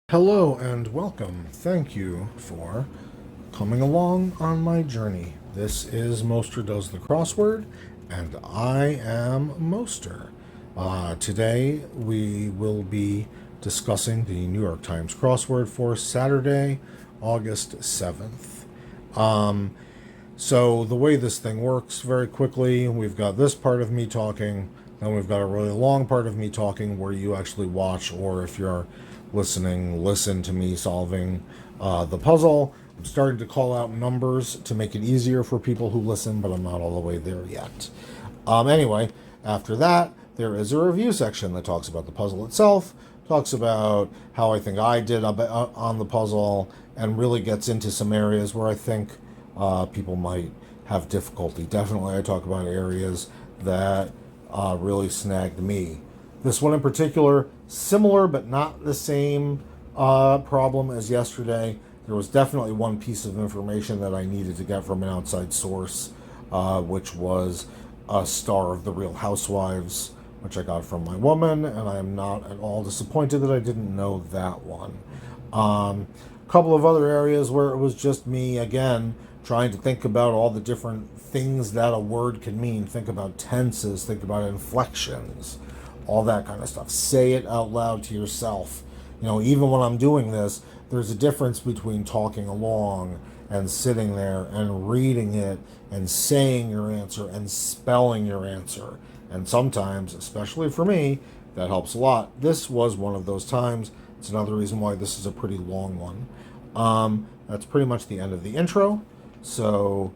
Hello and welcome. Thank you for coming along on my journey. This is Moster Does the Crossword, and I am Moster. Today we will be discussing the New York Times crossword for Saturday, August 7th. So the way this thing works, very quickly, we've got this part of me talking, then we've got a really long part of me talking where you actually watch, or if you're listening, listen to me solving the puzzle. I'm starting to call out numbers to make it easier for people who listen, but I'm not all the way there yet. Anyway, after that, there is a review section that talks about the puzzle itself, talks about how I think I did on the puzzle, and really gets into some areas where I think people might have difficulty. Definitely, I talk about areas that really snagged me. This one in particular, similar but not the same problem as yesterday. There was definitely one piece of information that I needed to get from an outside source, which was a star of the Real Housewives, which I got from my woman, and I am not at all disappointed that I didn't know that one. A couple of other areas where it was just me, again, trying to think about all the different things that a word can mean. Think about tenses, think about inflections, all that kind of stuff. Say it out loud to yourself. You know, even when I'm doing this, there's a difference between talking along and sitting there and reading it and saying your answer and spelling your answer. And sometimes, especially for me, that helps a lot. This was one of those times. It's another reason why this is a pretty long one. That's pretty much the end of the intro. So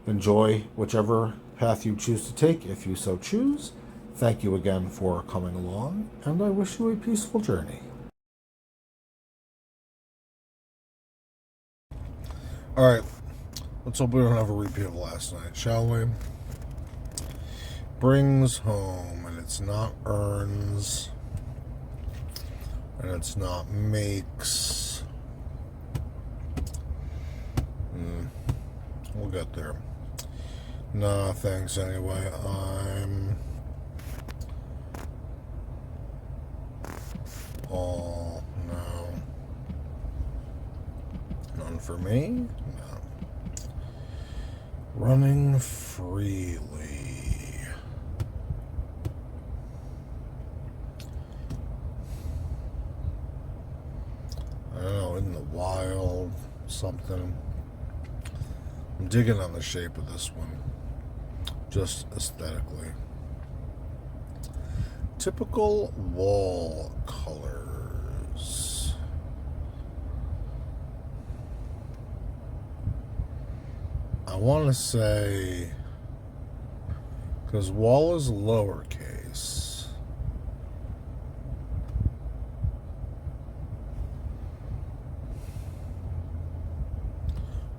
enjoy whichever path you choose to take if you so choose. Thank you again for coming along, and I wish you a peaceful journey. Alright, let's hope we don't have a repeat of last night, shall we? Brings home, and it's not earns, and it's not makes. We'll get there. Nah, thanks anyway. I'm all no. None for me? No. Running freely. I don't know, in the wild, something. I'm digging on the shape of this one, just aesthetically. Typical wall colors. I want to say, because wall is lowercase.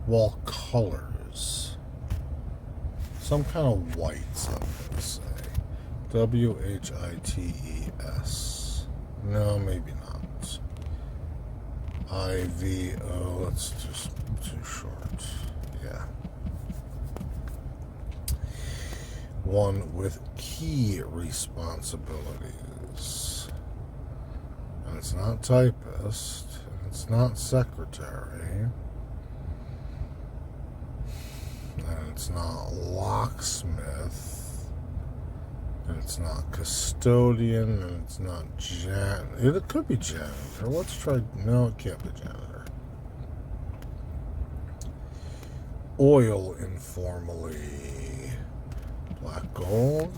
Wall colors. Some kind of whites, I'm going to say. WHITES. No, maybe not. IVO. That's just too short. Yeah. One with key responsibilities. And it's not typist. And it's not secretary. And it's not locksmith. And it's not custodian, and it's not it could be janitor. Let's try. No, it can't be janitor. Oil informally. Black gold.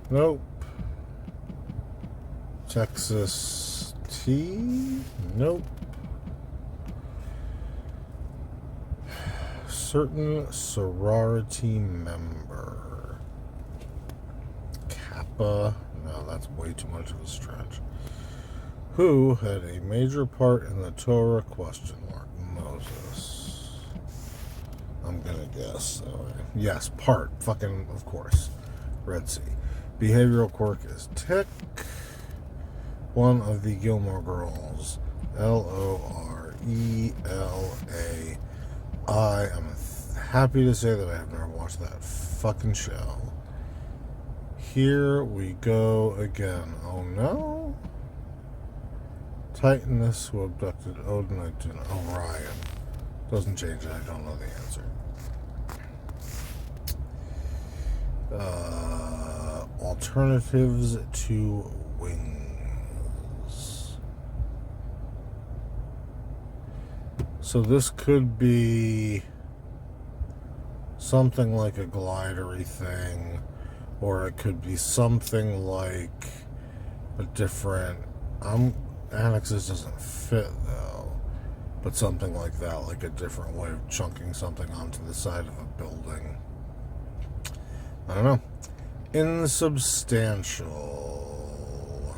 Nope. Texas tea. Nope. Certain sorority member. No, that's way too much of a stretch. Who had a major part in the Torah? Question mark. Moses. I'm gonna guess. Yes, part. Fucking, of course. Red Sea. Behavioral quirk is tick. One of the Gilmore Girls. Lorela. I am happy to say that I have never watched that fucking show. Here we go again. Oh no? Titanus who abducted Odin and Orion. Doesn't change it, I don't know the answer. Alternatives to wings. So this could be something like a glidery thing, or it could be something like a different... Annexes doesn't fit though, but something like that, like a different way of chunking something onto the side of a building. I don't know. Insubstantial.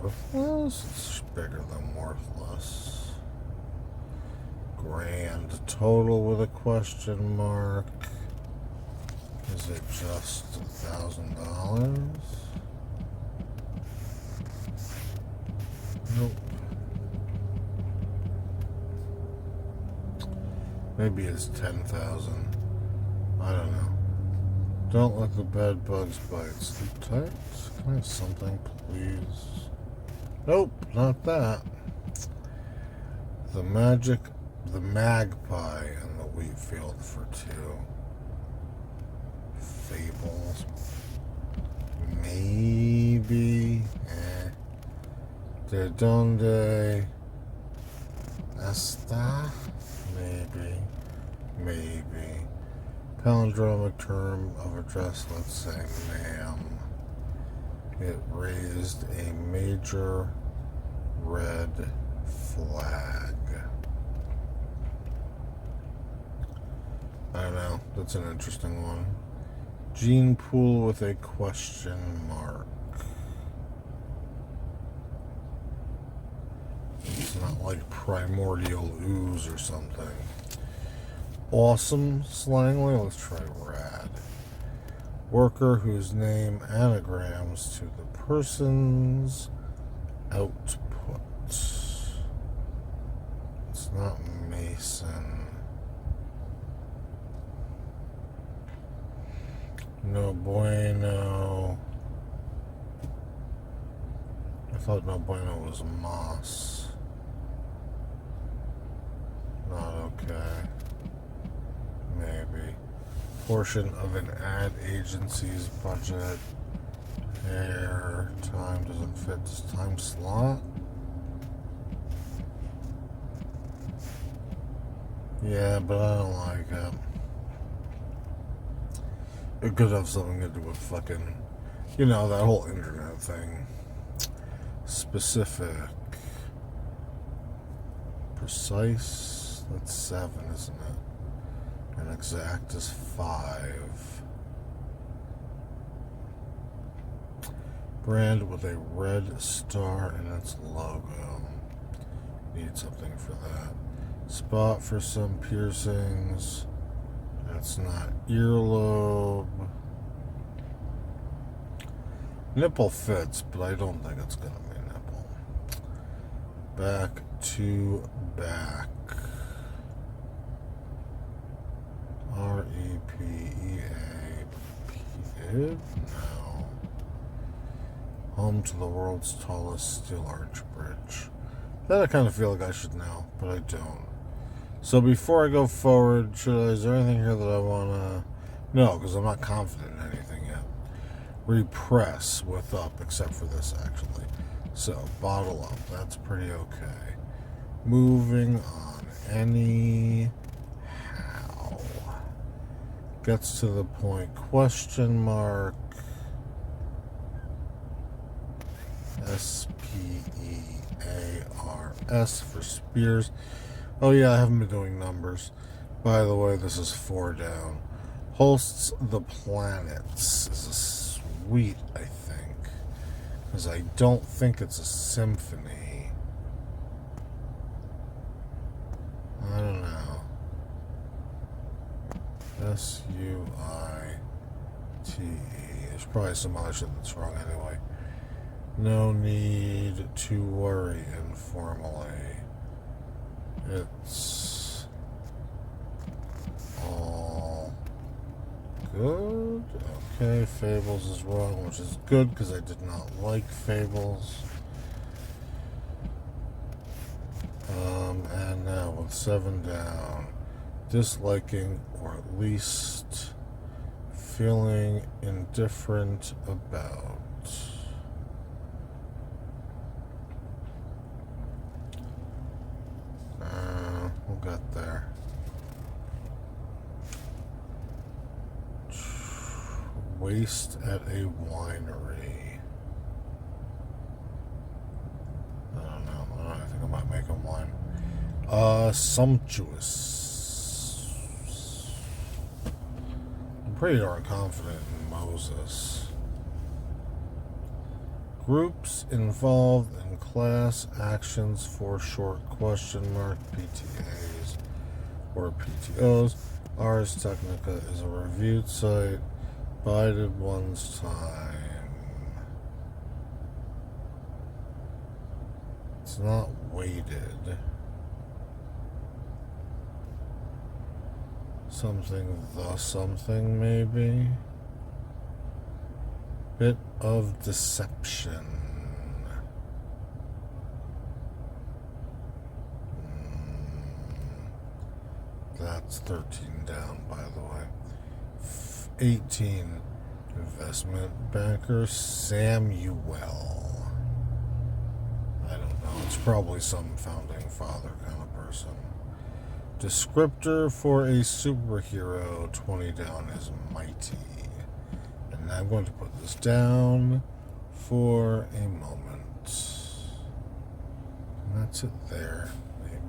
Worthless? It's bigger than worthless. Grand total with a question mark. Is it just $1,000? Nope. Maybe it's 10,000. I don't know. Don't let the bed bugs bite. Sleep tight. Can I have something, please? Nope, not that. The magpie in the wheat field for 2. Fables. Maybe. De donde está? Maybe. Palindromic term of address, let's say, ma'am. It raised a major red flag. I don't know. That's an interesting one. Gene pool with a question mark. It's not like primordial ooze or something. Awesome slangly. Let's try rad. Worker whose name anagrams to the person's output. It's not Mason. No bueno. I thought no bueno was moss. Not okay. Maybe. Portion of an ad agency's budget. Air time doesn't fit this time slot. Yeah, but I don't like it. It could have something to do with fucking, that whole internet thing. Specific. Precise. That's 7, isn't it? And exact is 5. Brand with a red star in its logo. Need something for that. Spot for some piercings. That's not earlobe. Nipple fits, but I don't think it's gonna be nipple. Back to back. REPEA. No. Home to the world's tallest steel arch bridge. That I kind of feel like I should know, but I don't. So before I go forward, is there anything here that I want to... No, because I'm not confident in anything yet. Repress with up, except for this, actually. So, bottle up. That's pretty okay. Moving on. Anyhow. Gets to the point. Question mark. SPEARS for spears. Oh yeah, I haven't been doing numbers. By the way, this is 4 down. Hosts the planets is a suite, I think. Because I don't think it's a symphony. I don't know. SUITE. There's probably some other shit that's wrong anyway. No need to worry informally. It's all good. Okay. Okay, Fables is wrong, which is good because I did not like Fables. And now with 7 down, disliking or at least feeling indifferent about. We'll get there. Waste at a winery. I don't know. I think I might make a wine. Sumptuous. I'm pretty darn confident in Moses. Groups involved in class actions for short question mark PTAs or PTOs. Ars Technica is a reviewed site. Bided one's time. It's not weighted. Something the something maybe. Bit of deception. That's 13 down, by the way. 18. Investment banker Samuel. I don't know. It's probably some founding father kind of person. Descriptor for a superhero. 20 down is mighty. And I'm going to put this down for a moment. And that's it there, maybe.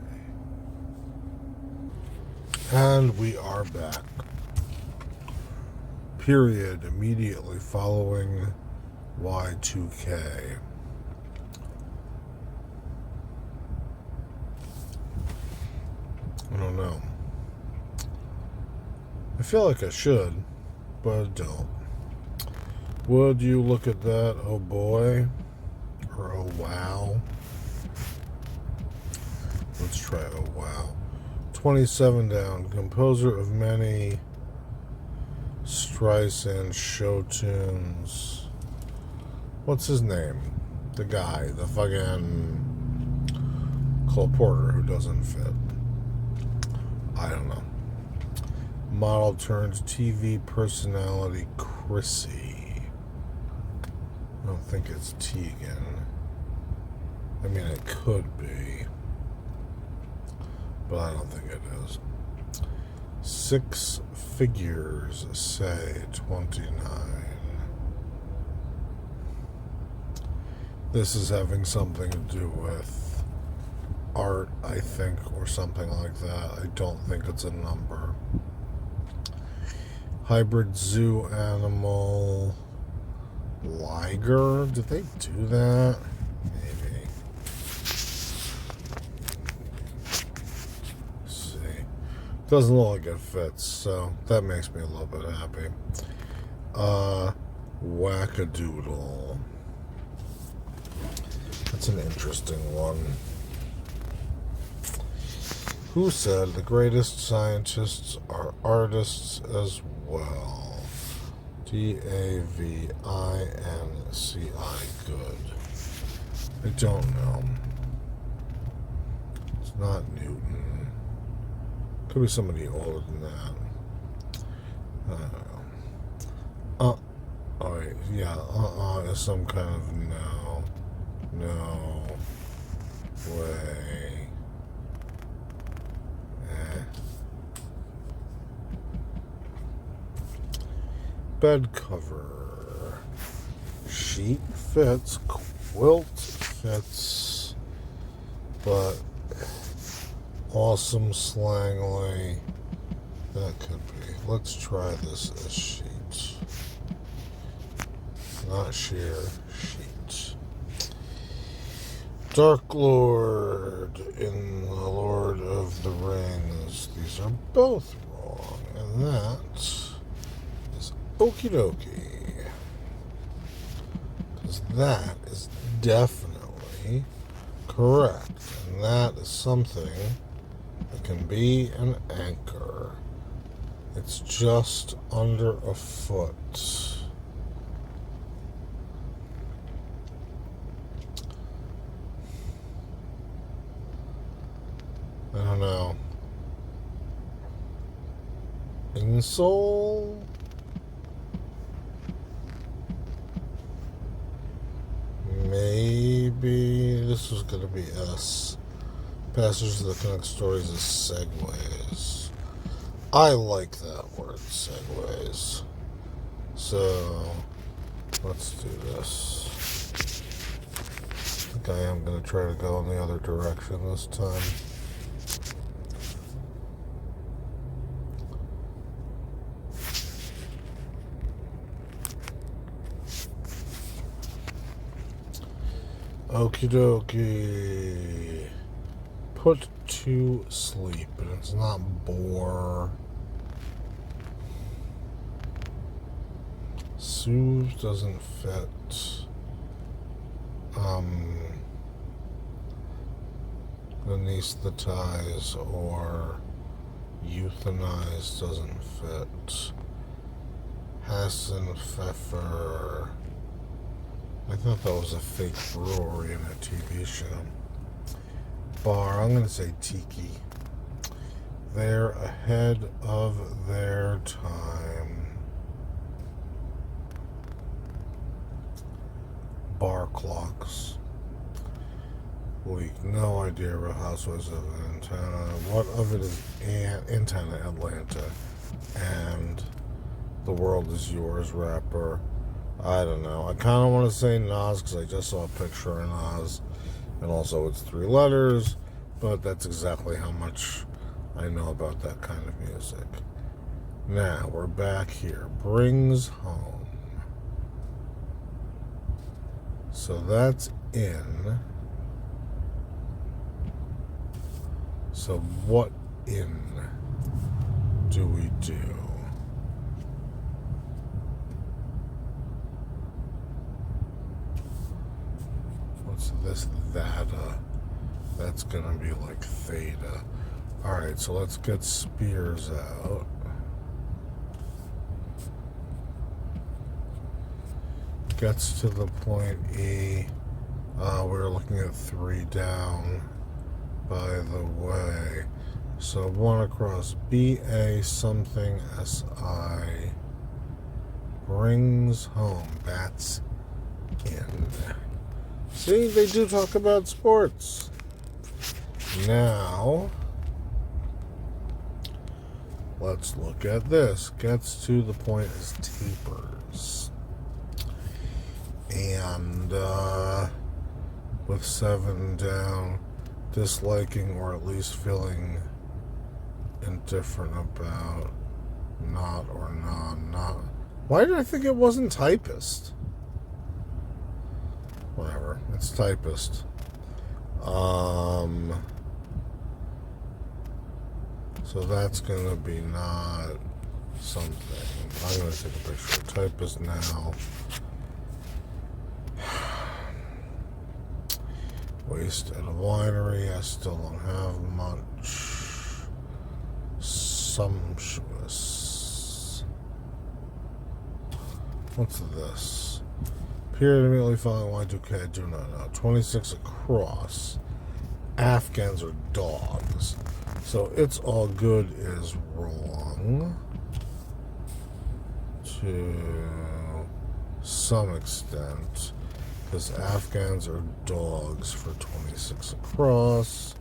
And we are back. Period immediately following Y2K. I don't know. I feel like I should, but I don't. Would you look at that, oh boy? Or oh wow? Let's try oh wow. 27 down. Composer of many Streisand show tunes. What's his name? The guy, the fucking Cole Porter who doesn't fit. I don't know. Model turns TV personality Chrissy. I don't think it's Tegan. I mean, it could be, but I don't think it is. 6 figures, say 29. This is having something to do with art, I think, or something like that. I don't think it's a number. Hybrid zoo animal. Liger? Did they do that? Maybe. Doesn't look like it fits, so that makes me a little bit happy. Wackadoodle. That's an interesting one. Who said the greatest scientists are artists as well? DAVINCI. Good. I don't know. It's not Newton. Could be somebody older than that. I don't know. Alright, yeah, is some kind of no way. Bed cover. Sheet fits, quilt fits, but awesome slangly. That could be. Let's try this as sheet. Not sheer, sheet. Dark Lord in The Lord of the Rings. These are both wrong. And that is okie dokie. Because that is definitely correct. And that is something that can be an anchor. It's just under a foot. Insole. Maybe this was going to be S. Passages that connect stories as segues. I like that word, segues. So, let's do this. I think I am going to try to go in the other direction this time. Okie dokie. Put to sleep, and it's not bore. Soothe doesn't fit. Anesthetize or euthanize doesn't fit. Hassan Pfeffer. I thought that was a fake brewery in a TV show. Bar, I'm going to say tiki. They're ahead of their time. Bar clocks. Weak. No idea about Housewives of Atlanta. What of it is Antenna Atlanta? And The World Is Yours rapper. I don't know. I kind of want to say Nas because I just saw a picture of Nas. And also it's 3 letters. But that's exactly how much I know about that kind of music. Now, we're back here. Brings home. So that's in. So what in do we do? What's this theta? That's gonna be like theta. Alright, so let's get spears out. Gets to the point E. We're looking at 3 down, by the way. So 1 across. BA something SI. Brings home. Bats in. See, they do talk about sports. Now, let's look at this. Gets to the point as tapers. And with 7 down, disliking or at least feeling indifferent about not or not. Why did I think it wasn't typist? Whatever, it's typist. So that's gonna be not something. I'm gonna take a picture of typist now. Waste at a winery. I still don't have much. Sumptuous. What's this? Period immediately following Y2K. I do not know. 26 across. Afghans are dogs. So it's all good is wrong. To some extent. Because Afghans are dogs for 26 across.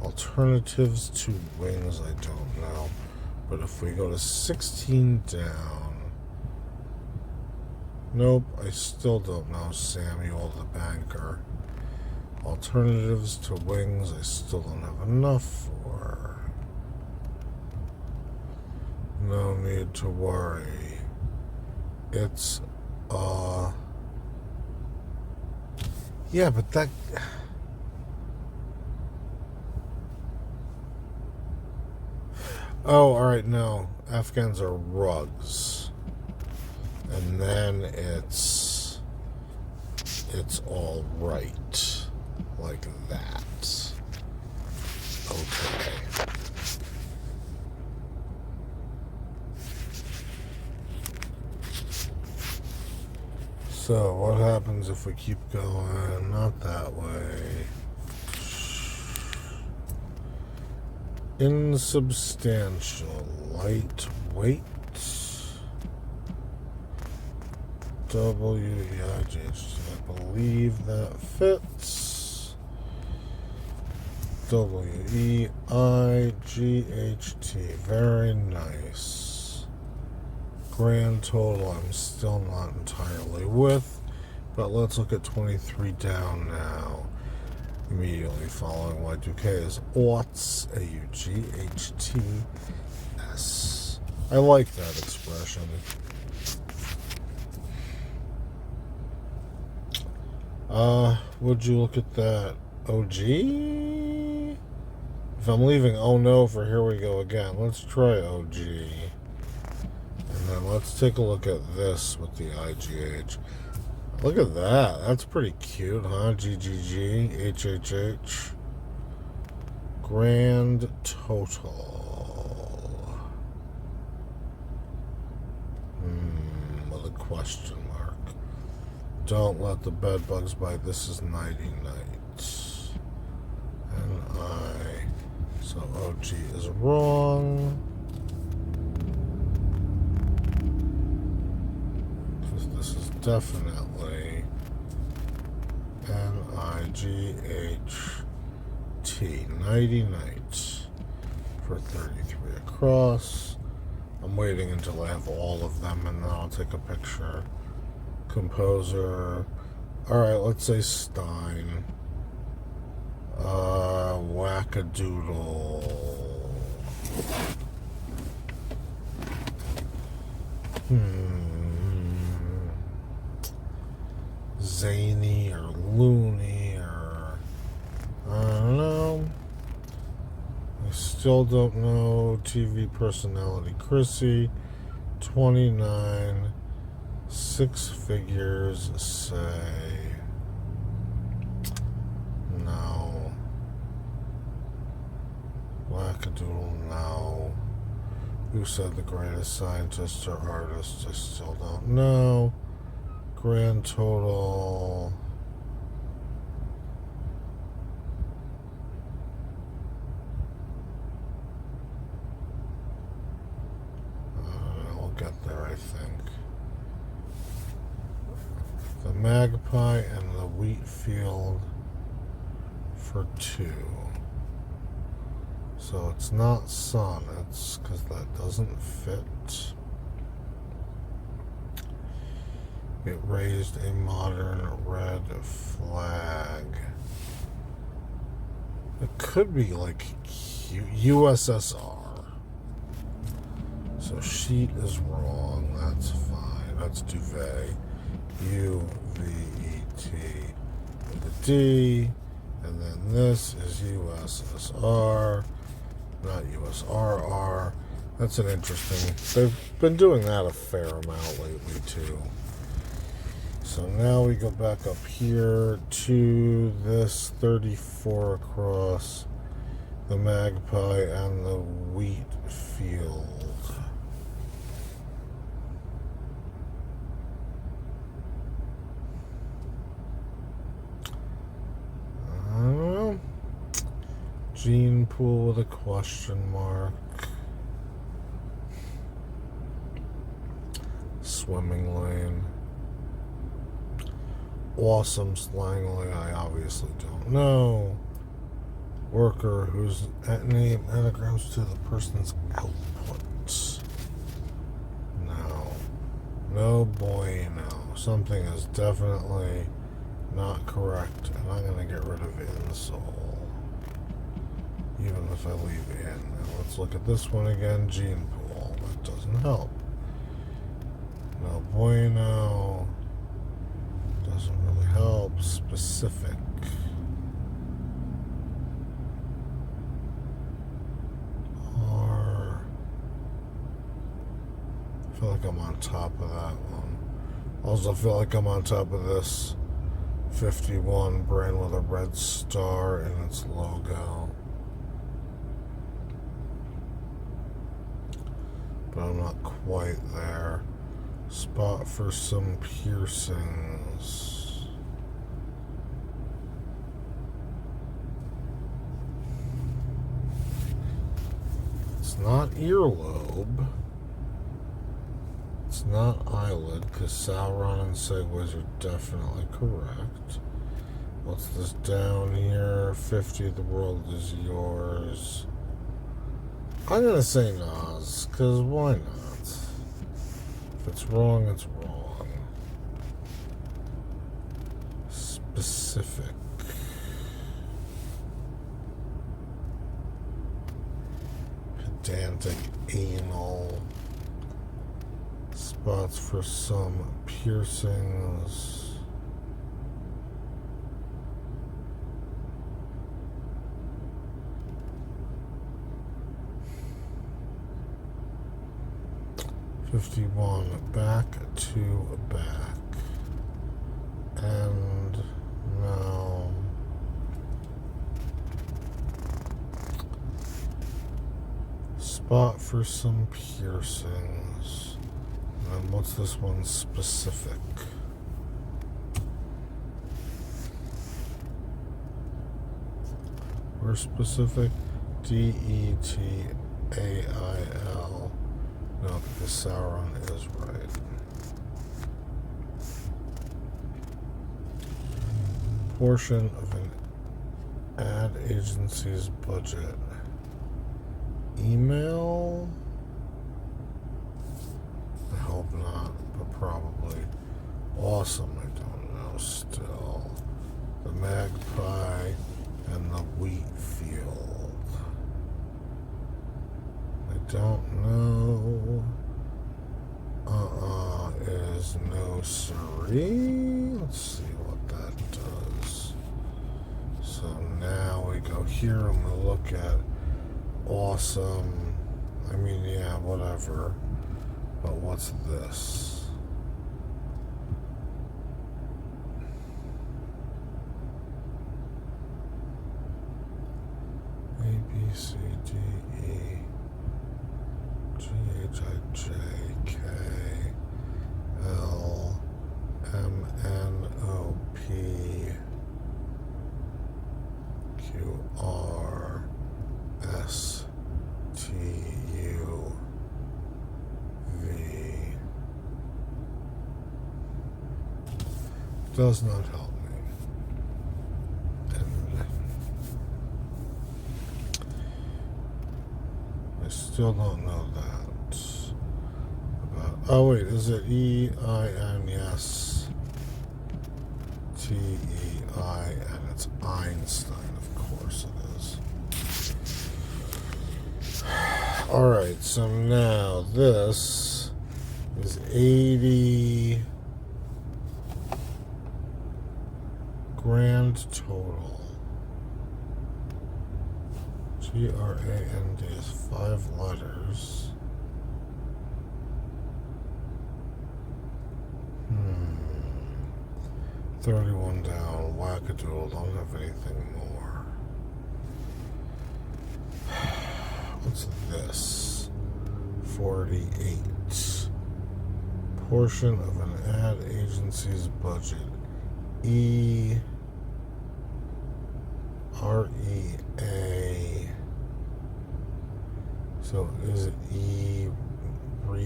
Alternatives to wings, I don't know. But if we go to 16 down. Nope, I still don't know Samuel the banker. Alternatives to wings, I still don't have enough for. No need to worry. It's, yeah, but that... Oh, alright, no. Afghans are rugs. And then it's all right. Like that. Okay. So, what happens if we keep going? Not that way. Insubstantial, lightweight. W-E-I-G-H-T. I believe that fits. W-E-I-G-H-T. Very nice. Grand total I'm still not entirely with, but let's look at 23 down now. Immediately following Y2K is aughts, A-U-G-H-T-S. I like that expression. Would you look at that? OG? If I'm leaving oh no for here we go again, let's try OG. And then let's take a look at this with the IGH. Look at that. That's pretty cute, huh? GGG, HHH. Grand total. With a question mark. Don't let the bed bugs bite. This is nighty night. N-I. So OG is wrong. This is definitely N-I-G-H-T. Nighty night for 33 across. I'm waiting until I have all of them and then I'll take a picture. Composer. Alright, let's say Stein. Wackadoodle. Zany or loony or I don't know. I still don't know. TV personality Chrissy. 29. 6 figures say no. Wackadoodle, no. Who said the greatest scientist or artist? I still don't know. Grand total. We'll get there, I think. The magpie and the wheat field for 2. So it's not sonnets because that doesn't fit. It raised a modern red flag. It could be like USSR. So sheet is wrong. That's fine. That's duvet. U-V-E-T with a D. And then this is USSR. Not USRR. That's an interesting. They've been doing that a fair amount lately too. So now we go back up here to this 34 across, the magpie and the wheat field. I don't know. Gene pool with a question mark. Swimming lane. Awesome slangly, I obviously don't know. Worker whose name anagrams to the person's output. No. No bueno. Something is definitely not correct, and I'm going to get rid of insole. Even if I leave in. Now let's look at this one again. Gene pool. That doesn't help. No bueno. Doesn't really help. Specific. Or I feel like I'm on top of that one. Also feel like I'm on top of this 51 brand with a red star in its logo. But I'm not quite there. Spot for some piercings. not earlobe. It's not eyelid, because Sauron and segues are definitely correct. What's this down here? 50, the world is yours. I'm going to say Nas, because why not? If it's wrong, it's wrong. Specific. Pedantic, anal. Spots for some piercings. Back to back. And now spot for some piercings. And what's this one? Specific. We're specific. DETAIL. No, because Sauron is right. Portion of an ad agency's budget. Email? I hope not, but probably. Awesome, I don't know still. The magpie and the wheat field. I don't know. Is no siree. Let's see what that does. So now we go here and we look at awesome. I mean, yeah, whatever. But what's this? A, B, C, D, E, G, H, I, J, K, L, M, N, O, P, Q, R, S, T, U, V. Does not help me. And I still don't know that. Oh wait, is it E-I-N? Yes. T-E-I, and it's Einstein, of course it is. Alright, so now this is 80 grand total. G-R-A-N-D is 5 letters. 31 down, wackadoodle, don't have anything more. What's this? 48. Portion of an ad agency's budget. E-R-E-A. So is it e-readers?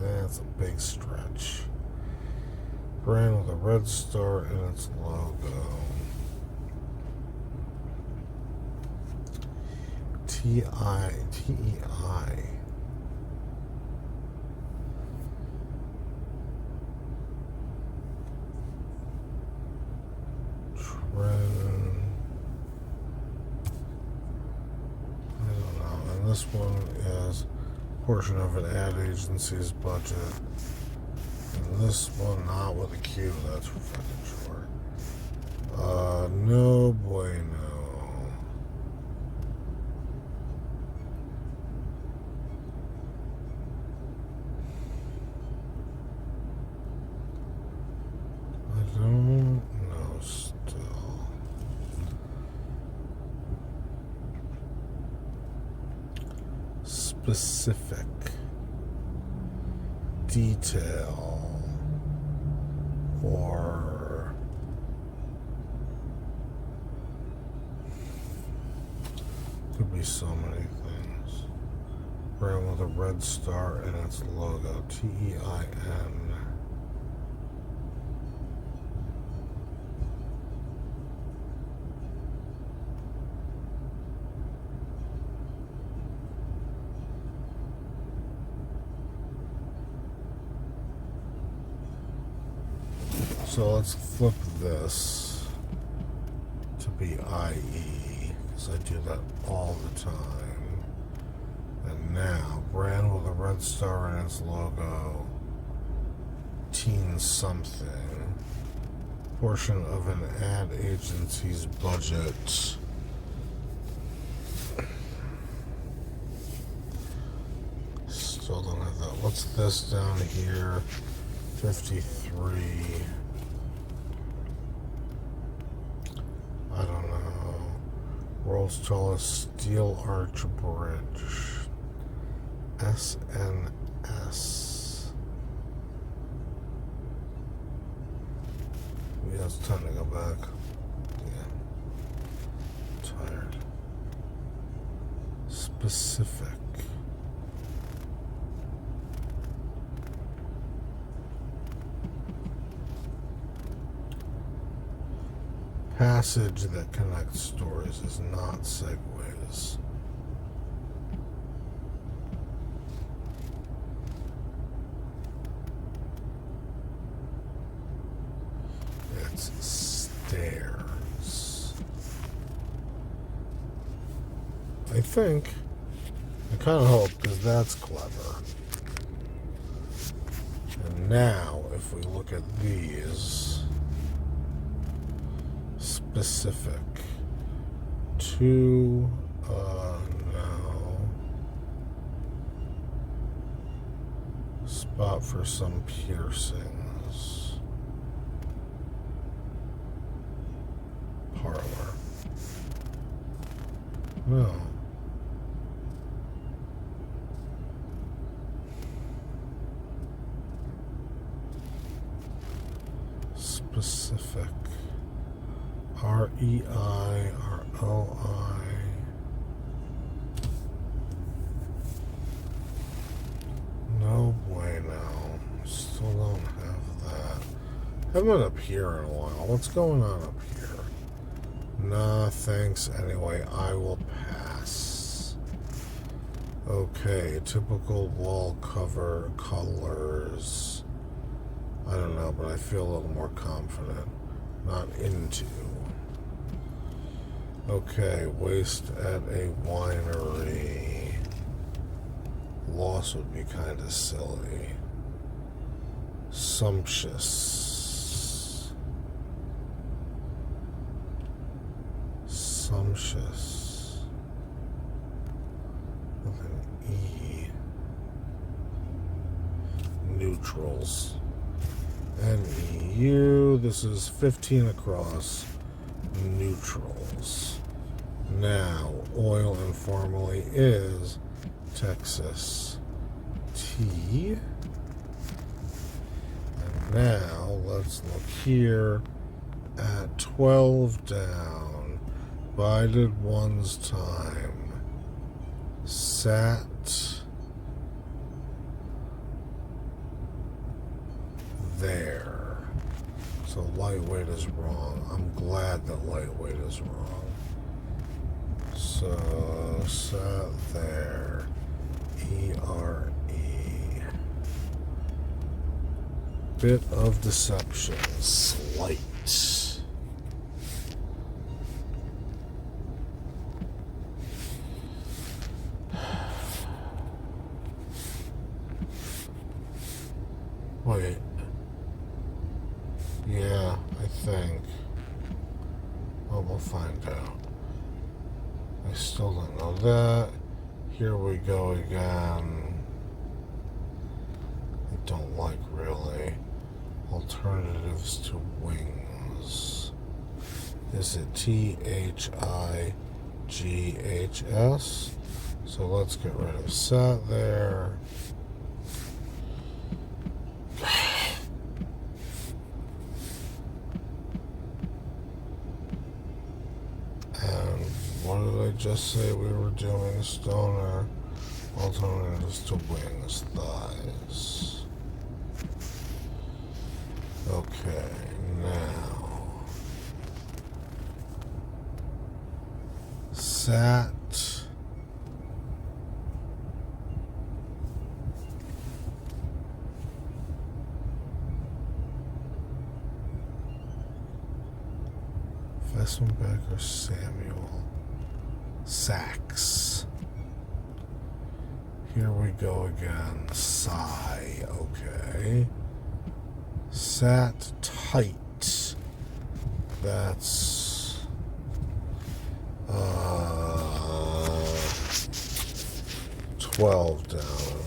That's a big stretch. Brand with a red star in its logo. T-E-I. Trend. I don't know. And this one is portion of an ad agency's budget. And this one not with a Q, that's for fucking sure. No bueno. I don't know still. Specific. Detail. Or could be so many things. brand with a red star in its logo. TEIN. So let's flip this to be IE, because I do that all the time. And now, brand with a red star in its logo, teen something, portion of an ad agency's budget. Still don't have that. What's this down here? 53. I don't know. World's tallest steel arch bridge. SNS. Yeah, it's time to go back. Yeah. Tired. Specific. Passage that connects stories is not segues. It's stairs. I think. I kind of hope, because that's clever. And now, if we look at these. Specific to no spot for some piercings. Parlor. No. Specific. REI, ROI. No bueno. Still don't have that. Haven't been up here in a while. What's going on up here? Nah, thanks. Anyway, I will pass. Okay, typical wall cover colors. I don't know, but I feel a little more confident. Not into. Okay, waste at a winery. Loss would be kind of silly. Sumptuous. Sumptuous. With an E. Neutrals. NEU. This is 15 across. Neutrals. Now, oil informally is Texas T. And now, let's look here at 12 down. Bided one's time. Sat there. So lightweight is wrong. I'm glad that lightweight is wrong. So sat there. ERE. Bit of deception. Slight. Wait. Yeah, I think. Well, we'll find out. I still don't know that. Here we go again. I don't like really. Alternatives to wings. Is it THIGHS? So let's get rid of sat there. And what did I just say we were doing, Stoner? Alternatives to wings, thighs. Okay, now. Sat. Fessenbeck or Samuel. Sax. Here we go again. Sigh. Okay. Sat tight. That's 12 down.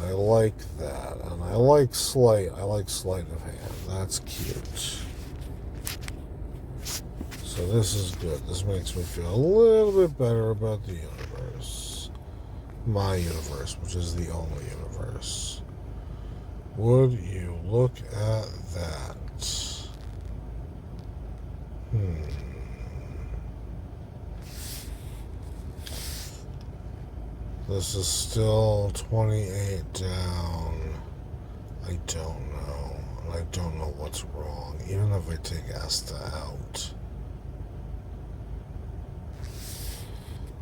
I like that. And I like sleight. I like sleight of hand. That's cute. So this is good. This makes me feel a little bit better about the universe. My universe, which is the only universe. Would you look at that? This is still 28 down. I don't know. And I don't know what's wrong, even if I take Asta out.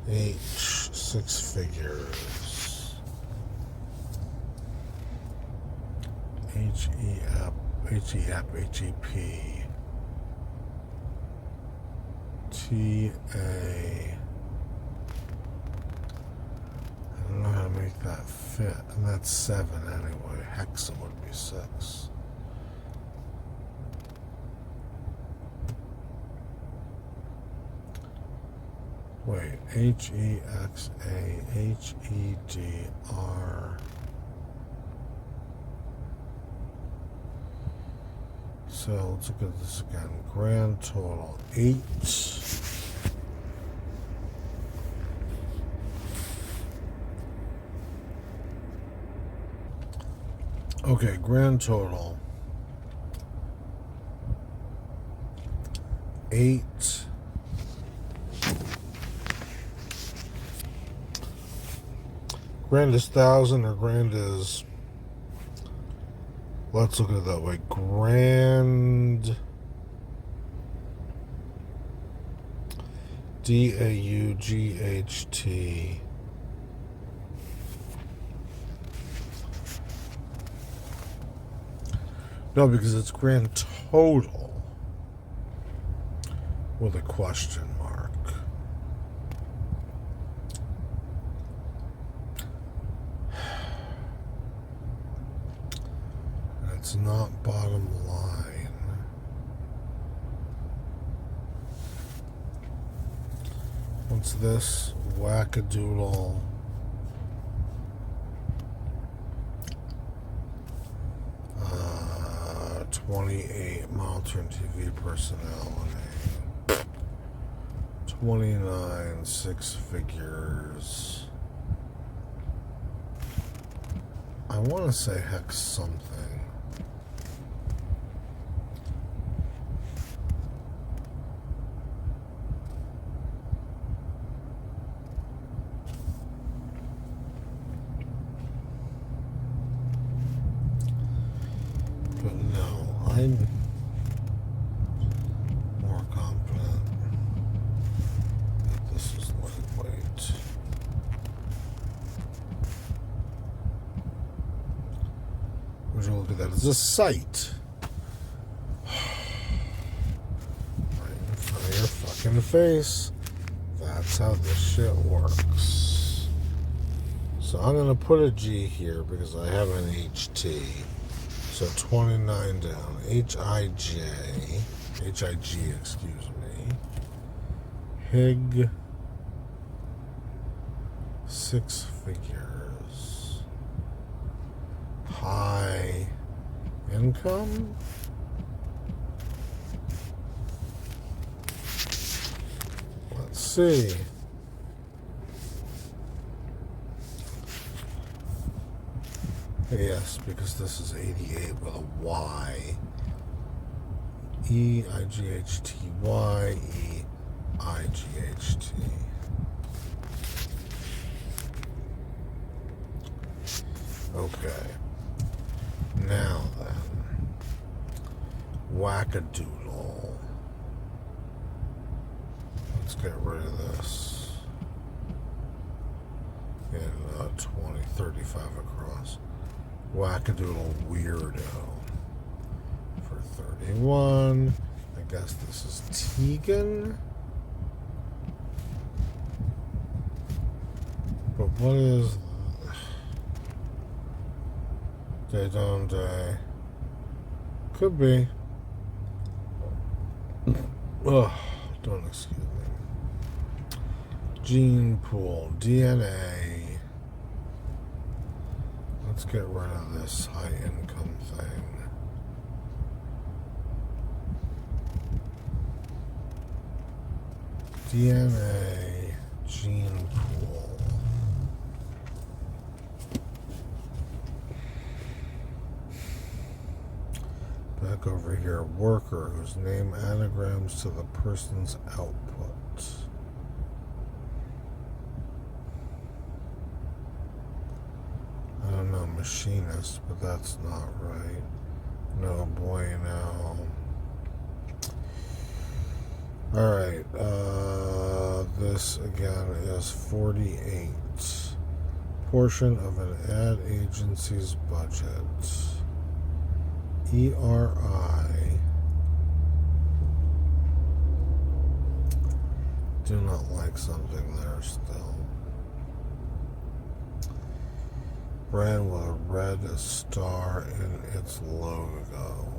H, 6 figures. H-E-F, H-E-F, H-E-P. T-A. I don't know how to make that fit. And that's 7 anyway. Hexa would be 6. Wait, H-E-X-A, H-E-D-R. So let's look at this again. Grand total 8. Okay, grand total 8. Grand is 1,000 or grand is, let's look at it that way. Grand D-A-U-G-H-T. No, because it's grand total with a question mark. It's not bottom line. What's this? Wackadoodle. 28 Maltern TV personality. 29 6 figures. I want to say hex something. But no, I'm more confident that this is lightweight. Would you look at that as a sight? Right in front of your fucking face. That's how this shit works. So I'm going to put a G here because I have an HT. So 29 down. H-I-G, excuse me. Hig. 6 figures. High income. Let's see. Yes, because this is 88 with a Y. E-I-G-H-T-Y, E-I-G-H-T. Okay. Now then. Wackadoodle. Let's get rid of this. And 20, 35 across. Wackadoodle weirdo. For 31. I guess this is Tegan. But what is Day Down Day? Could be. Ugh, don't excuse me. Gene pool, DNA. Let's get rid of this high income thing. DNA, gene pool. Back over here, worker whose name anagrams to the person's output. I don't know, machinist, but that's not right. No bueno. Alright, this again is 48. Portion of an ad agency's budget. ERI. Do not like something there still. Brand with a red star in its logo.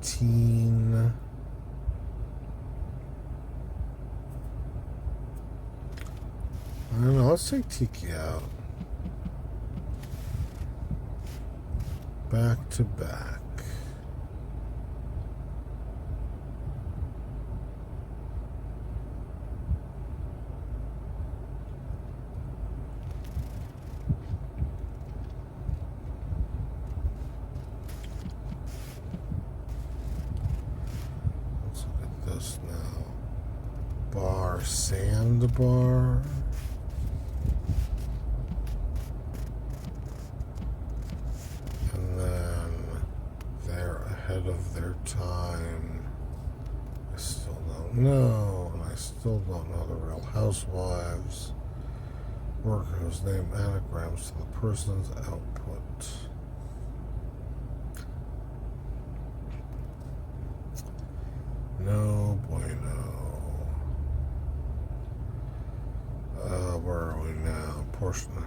Teen. I don't know, let's take Tiki out. Back to back. Let's look at this now. Bar, sandbar. Of their time. I still don't know, and I still don't know the Real Housewives. Worker whose name anagrams to the person's output. No bueno. Where are we now? Portion.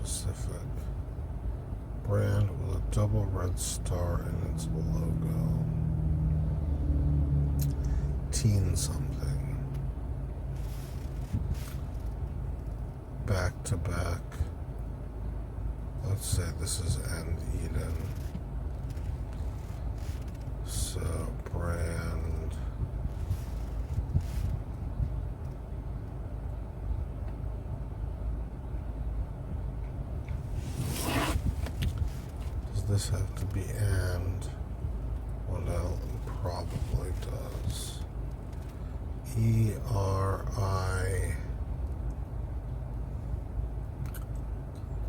Specific. Brand with a double red star in its logo. Teen something. Back to back. Let's say this is End Eden. So, brand. This have to be and? Well, it probably does. ERI.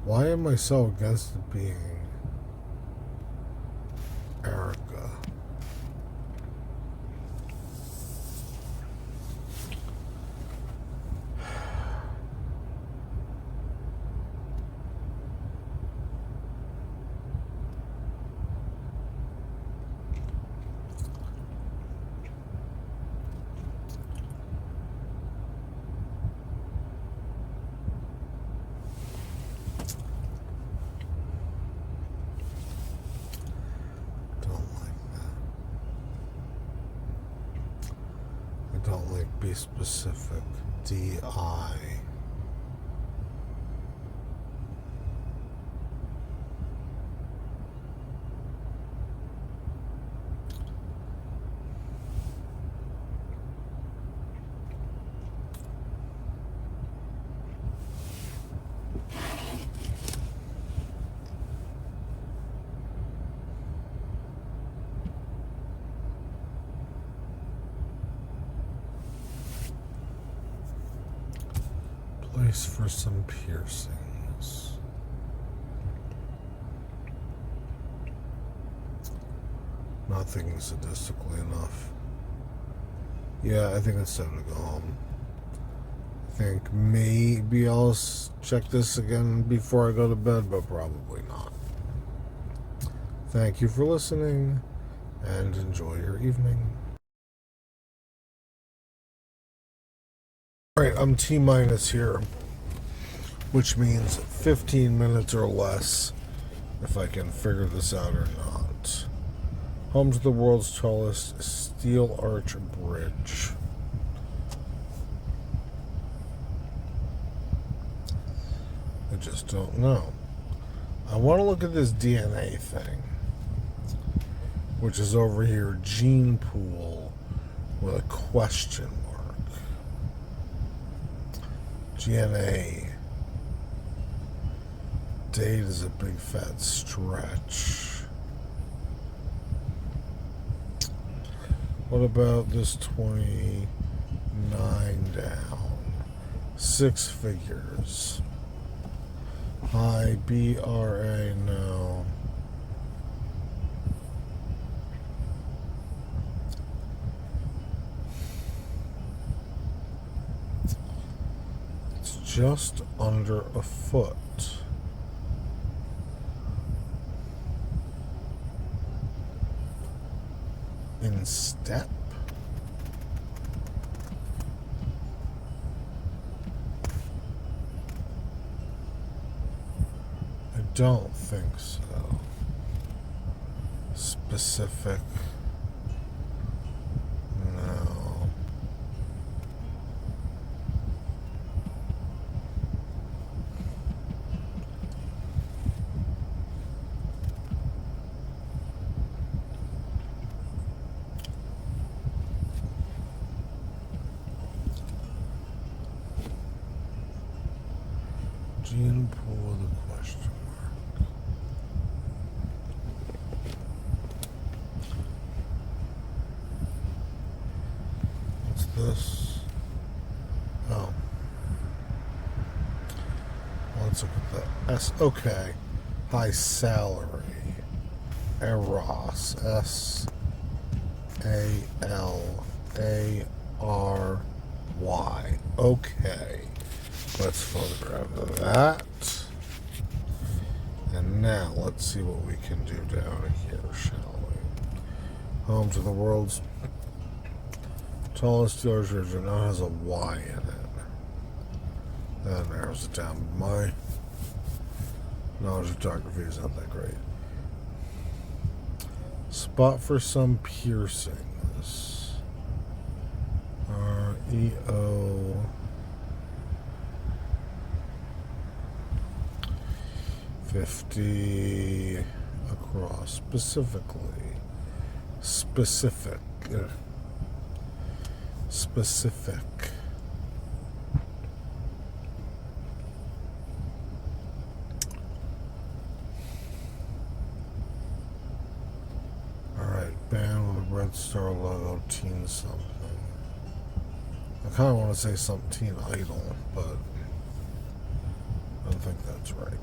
Why am I so against it being Erica? Don't like be specific. DI. Brace for some piercings. Nothing sadistically enough. Yeah, I think it's time to go home. I think maybe I'll check this again before I go to bed, but probably not. Thank you for listening, and enjoy your evening. Alright, I'm T-minus here, which means 15 minutes or less, if I can figure this out or not. Home to the world's tallest steel arch bridge. I just don't know. I want to look at this DNA thing, which is over here, gene pool with a question mark. DNA. Date is a big fat stretch. What about this 29 down? 6 figures. Hi, BRA, no. It's just under a foot. In step? I don't think so. Specific? No. Gene pool with a question mark. What's this? Oh. Let's look at the S. Okay. High salary. Eros. SALARY. Okay. Let's photograph that. And now let's see what we can do down here, shall we? Home to the world's tallest steel arch bridge now has a Y in it. That narrows it down. My knowledge of geography is not that great. Spot for some piercings. REO. 50 across. Specifically. Specific. Alright, band with a red star logo, teen something. I kind of want to say something teen idol, but I don't think that's right.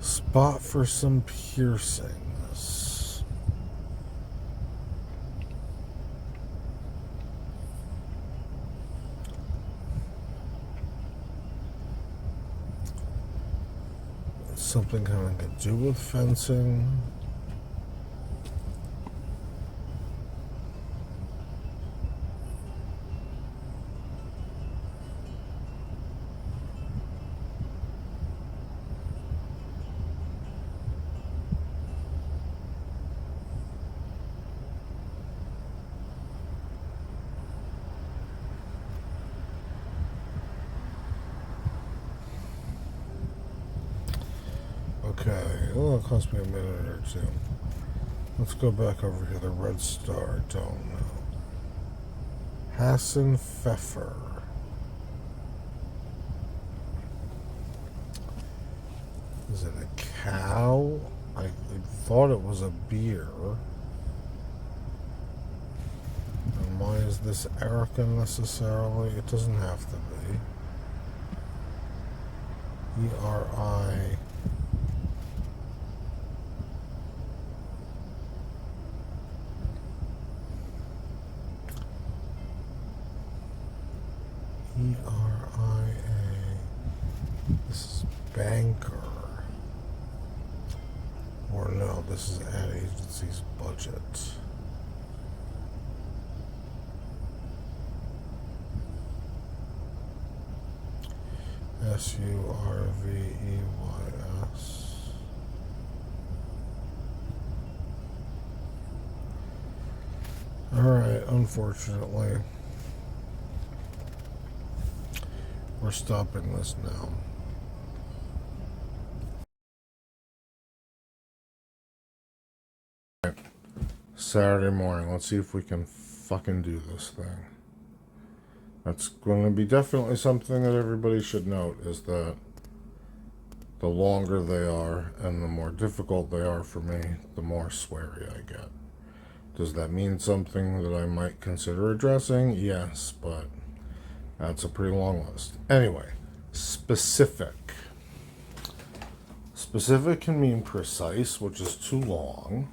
Spot for some piercings. Something having to do with fencing. Okay, well, it'll cost me a minute or two. Let's go back over here. The red star, don't know. Hassan Pfeffer. Is it a cow? I thought it was a beer. I might Is this Erica necessarily? It doesn't have to be. E-R-I. E-R-I-A. This is banker. Or no, this is ad agency's budget. S-U-R-V-E-Y-S. Alright, unfortunately, we're stopping this now. Saturday morning, let's see if we can fucking do this thing. That's going to be definitely something that everybody should note, is that the longer they are and the more difficult they are for me, the more sweary I get. Does that mean something that I might consider addressing? Yes, but that's a pretty long list. Anyway, specific. Specific can mean precise, which is too long.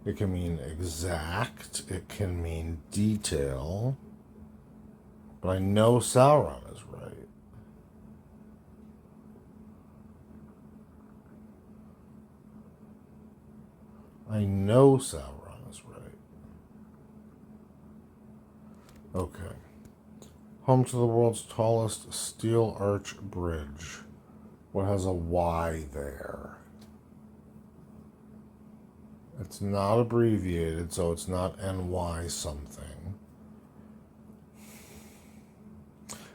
It can mean exact. It can mean detail. But I know Sauron is right. I know Sauron is right. Okay. Home to the world's tallest steel arch bridge. What has a Y there? It's not abbreviated, so it's not NY something.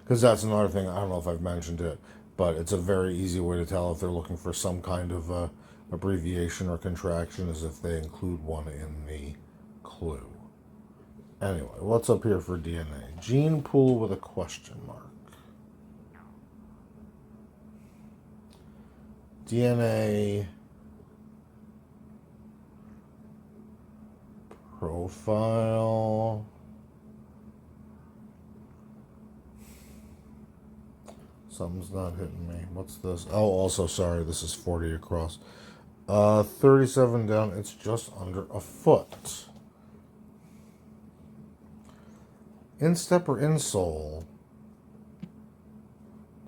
Because that's another thing, I don't know if I've mentioned it, but it's a very easy way to tell if they're looking for some kind of abbreviation or contraction, is if they include one in the clue. Anyway, what's up here for DNA? Gene pool with a question mark. DNA profile. Something's not hitting me. What's this? Oh, also, sorry, this is 40 across. 37 down, it's just under a foot. Instep or insole?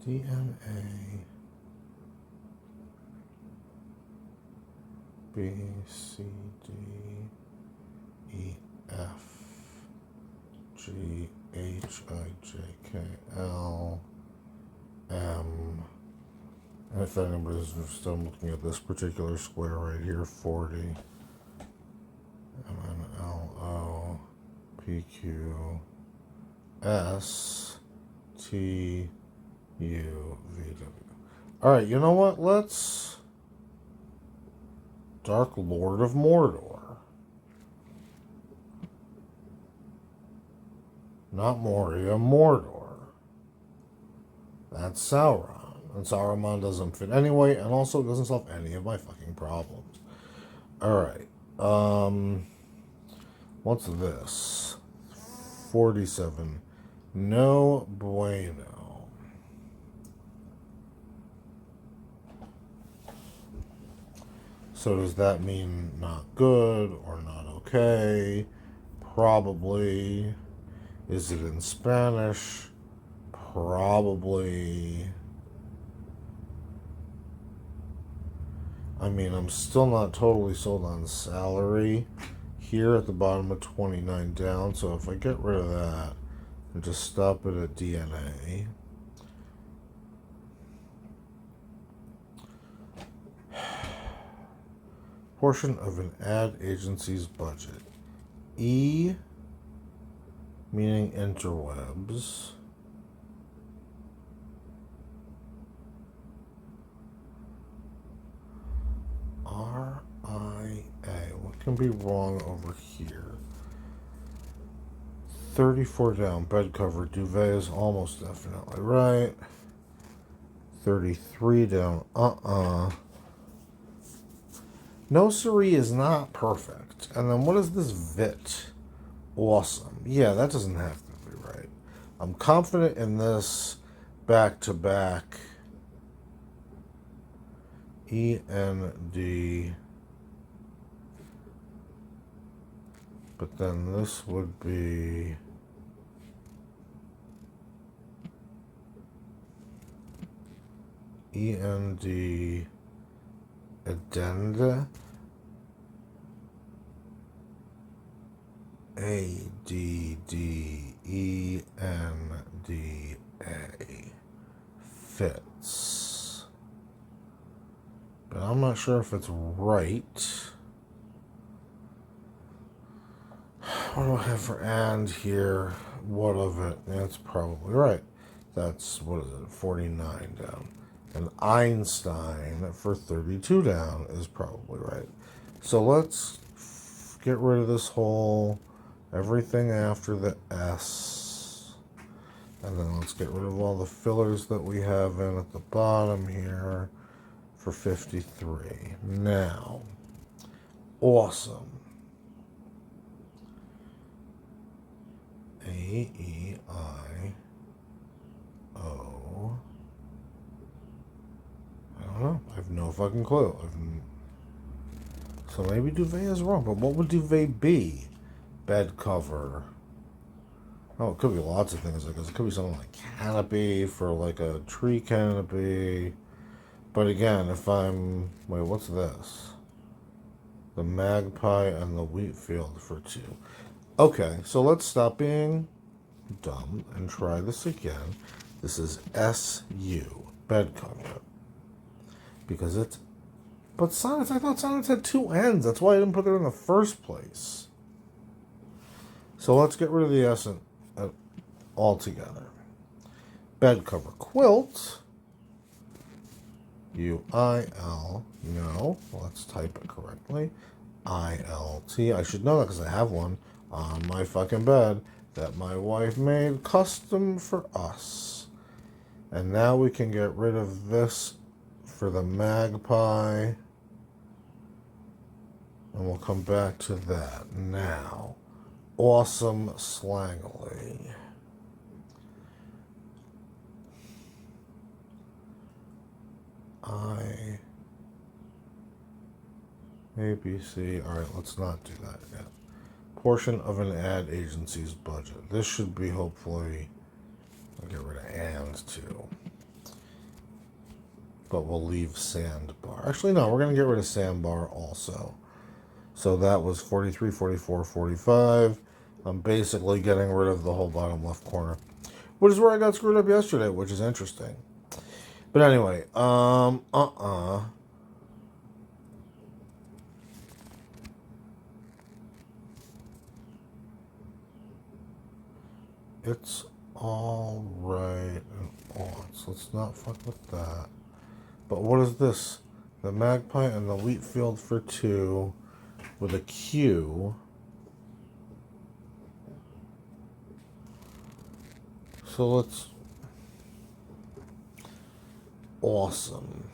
DNA. B, C, D, E, F, G, H, I, J, K, L, M. And if anybody's still looking at this particular square right here, 40. M, N, L, O, P, Q, S, T, U, V, W. All right, you know what? Let's Dark Lord of Mordor. Not Moria, Mordor. That's Sauron. And Saruman doesn't fit anyway, and also doesn't solve any of my fucking problems. Alright. What's this? 47. No bueno. So does that mean not good or not okay? Probably. Is it in Spanish? Probably. I mean, I'm still not totally sold on salary here at the bottom of 29 down. So if I get rid of that and just stop it at DNA. Portion of an ad agency's budget. E, meaning interwebs. R-I-A. What can be wrong over here? 34 down. Bed cover. Duvet is almost definitely right. 33 down. No Siree is not perfect. And then what is this Vit? Awesome. Yeah, that doesn't have to be right. I'm confident in this back to back. END. But then this would be END addenda. ADDENDA fits. But I'm not sure if it's right. What do I have for and here? What of it? That's probably right. That's, what is it, 49 down. And Einstein for 32 down is probably right. So let's get rid of this whole everything after the S. And then let's get rid of all the fillers that we have in at the bottom here for 53. Now, awesome. A-E-I-O. I don't know. I have no fucking clue. So maybe duvet is wrong, but what would duvet be? Bed cover. Oh, it could be lots of things. Like it could be something like canopy for like a tree canopy. But again, if I'm... Wait, what's this? The magpie and the wheat field for 2. Okay, so let's stop being dumb and try this again. This is SU, bed cover. Because it's... But sonnets, I thought sonnets had 2 ends. That's why I didn't put it in the first place. So let's get rid of the S altogether. Bed cover quilt. U-I-L. No, let's type it correctly. I-L-T. I should know that because I have one on my fucking bed that my wife made custom for us. And now we can get rid of this for the magpie. And we'll come back to that now. Awesome slangly. ABC. All right, let's not do that yet. Portion of an ad agency's budget. This should be hopefully... I'll get rid of and too. But we'll leave sandbar. Actually, no, we're going to get rid of sandbar also. So that was 43, 44, 45. I'm basically getting rid of the whole bottom left corner, which is where I got screwed up yesterday, which is interesting. But anyway, It's all right and on. So let's not fuck with that. But what is this? The magpie and the wheat field for 2 with a Q. So let's... Awesome.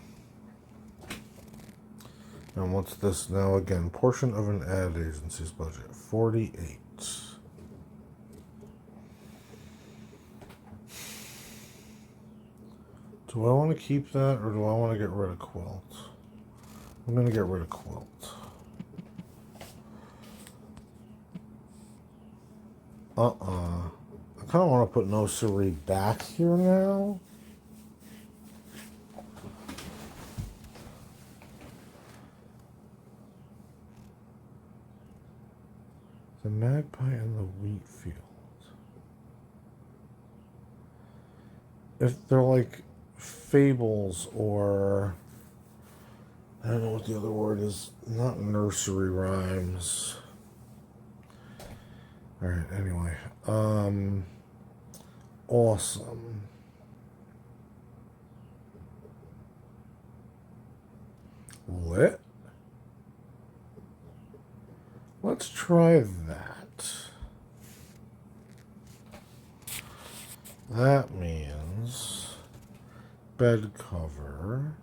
And what's this now again? Portion of an ad agency's budget. 48. Do I want to keep that or do I want to get rid of quilt? I'm going to get rid of quilt. I kind of want to put no siree back here now. The magpie and the wheat field. If they're like fables or... I don't know what the other word is. Not nursery rhymes. Alright, anyway. Awesome. Lit? Let's try that. That means bed cover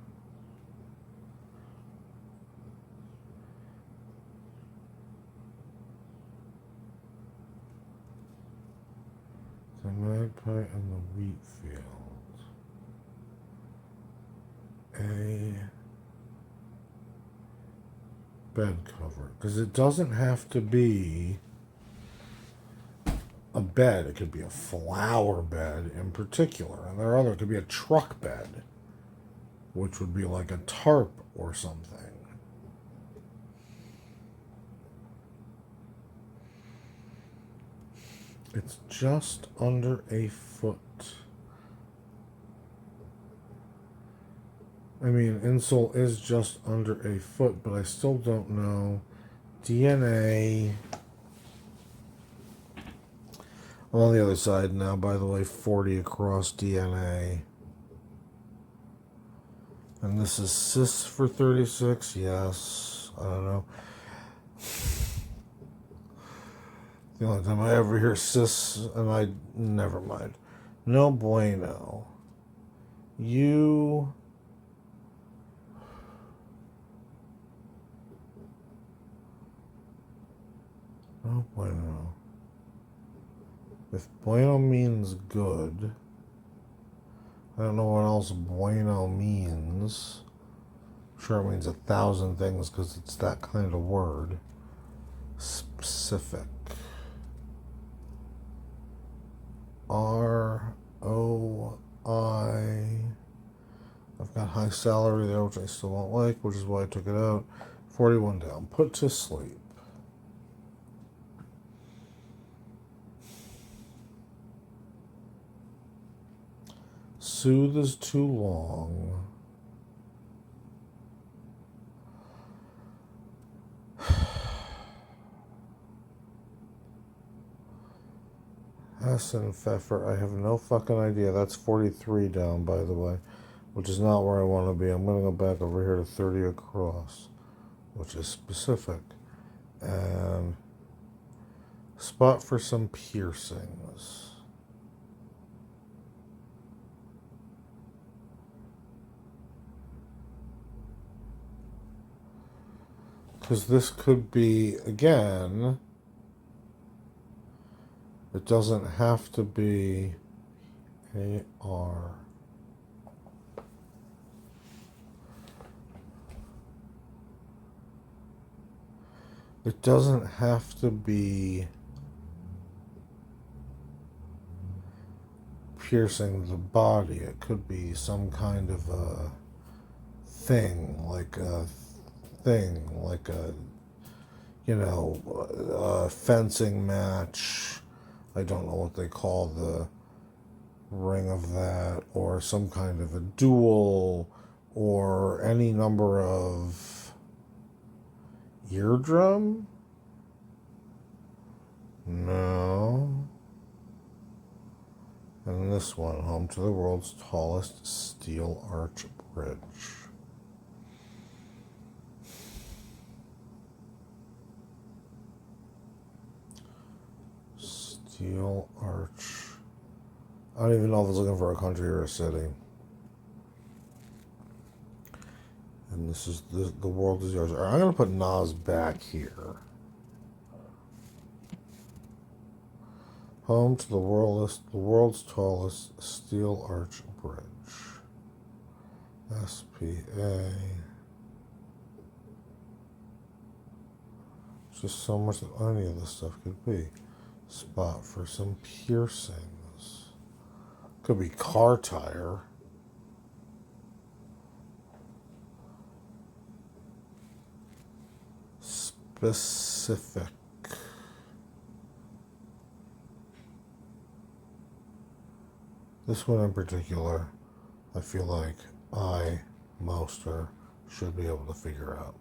magpie in the wheat field. A bed cover. Because it doesn't have to be a bed. It could be a flower bed in particular. And it could be a truck bed, which would be like a tarp or something. It's just under a foot. I mean, insole is just under a foot, but I still don't know. DNA. I'm on the other side now, by the way, 40 across DNA. And this is cis for 36, yes. I don't know. The only time I ever hear cis, never mind. No bueno. You... No bueno. If bueno means good, I don't know what else bueno means. I'm sure it means 1,000 things because it's that kind of word. Specific. ROI. I've got high salary there, which I still don't like, which is why I took it out. 41 down. Put to sleep. Soothe is too long. Hess and Pfeffer, I have no fucking idea. That's 43 down, by the way, which is not where I want to be. I'm going to go back over here to 30 across, which is specific. And spot for some piercings. Because this could be, again, it doesn't have to be AR. It doesn't have to be piercing the body. It could be some kind of a thing, like a fencing match. I don't know what they call the ring of that, or some kind of a duel, or any number of eardrum? No. And this one, home to the world's tallest steel arch bridge. Steel arch. I don't even know if it's looking for a country or a city. And this is the world is yours. All right, I'm going to put Nas back here. Home to the world's tallest steel arch bridge. SPA. Just so much that any of this stuff could be. Spot for some piercings. Could be car tire. Specific. This one in particular, I feel like Moster, should be able to figure out.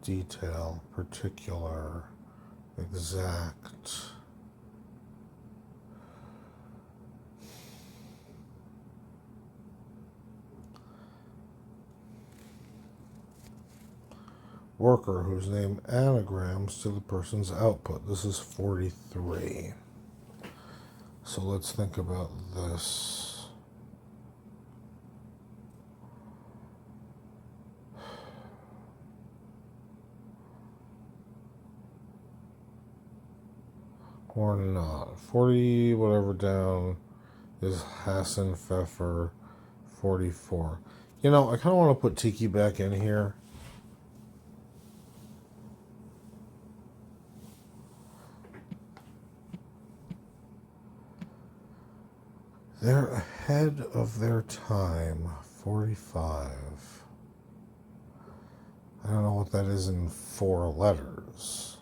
Detail, particular, exact. Worker whose name anagrams to the person's output. This is 43. So let's think about this. or not. 40 whatever down is Hassan Pfeffer 44. You know, I kind of want to put Tiki back in here. They're ahead of their time. 45. I don't know what that is in 4 letters.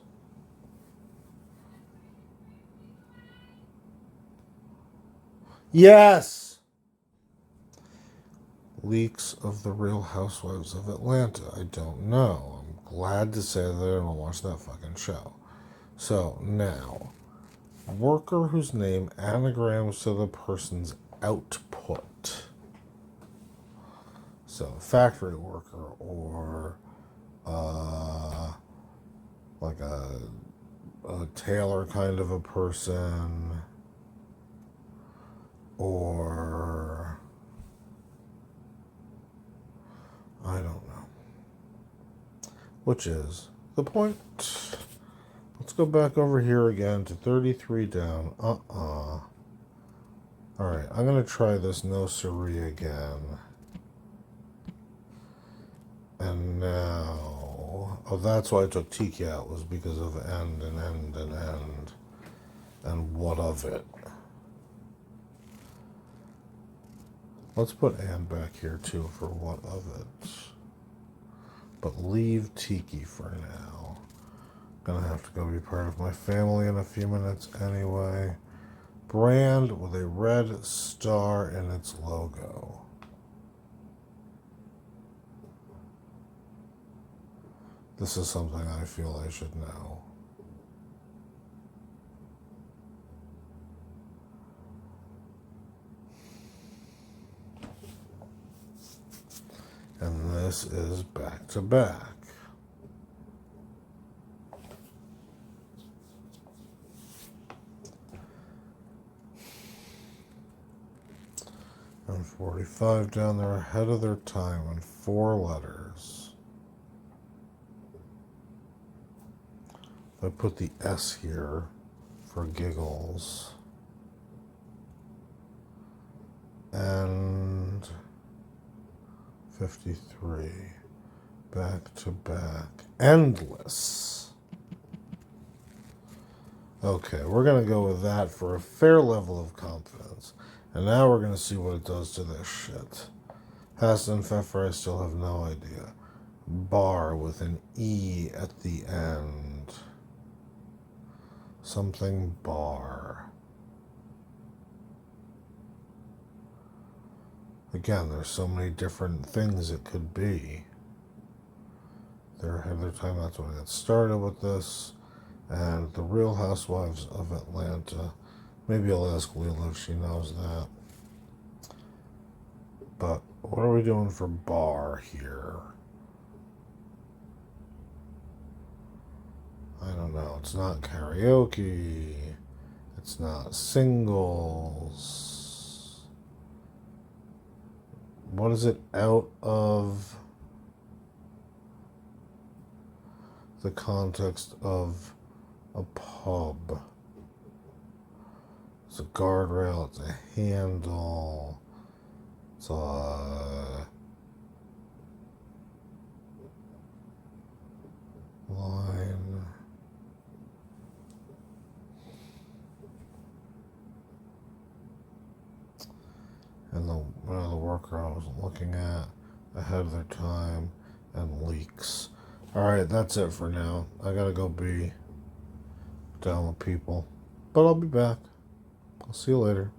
Yes! Leaks of the Real Housewives of Atlanta. I don't know. I'm glad to say that I don't watch that fucking show. So, now, worker whose name anagrams to the person's output. So, factory worker, or like a tailor kind of a person, or I don't know. Which is the point. Let's go back over here again to 33 down. Alright, I'm going to try this no siree again. And now... Oh, that's why I took Tiki out, was because of end and end and end. And what of it? Let's put and back here too for what of it. But leave Tiki for now. Gonna have to go be part of my family in a few minutes anyway. Brand with a red star in its logo. This is something I feel I should know. And this is back to back. And 45 down there, ahead of their time in 4 letters. I put the S here for giggles. And 53. Back to back. Endless. Okay, we're going to go with that for a fair level of confidence. And now we're going to see what it does to this shit. Hassan Pfeffer, I still have no idea. Bar with an E at the end. Something bar. Again, there's so many different things it could be. They're ahead of their time. That's when I got started with this. And the Real Housewives of Atlanta. Maybe I'll ask Leela if she knows that. But what are we doing for bar here? I don't know. It's not karaoke. It's not singles. What is it out of the context of a pub? It's a guardrail, it's a handle, it's a line. And the worker I was looking at, ahead of their time, and leaks. Alright, that's it for now. I gotta go be down with people. But I'll be back. I'll see you later.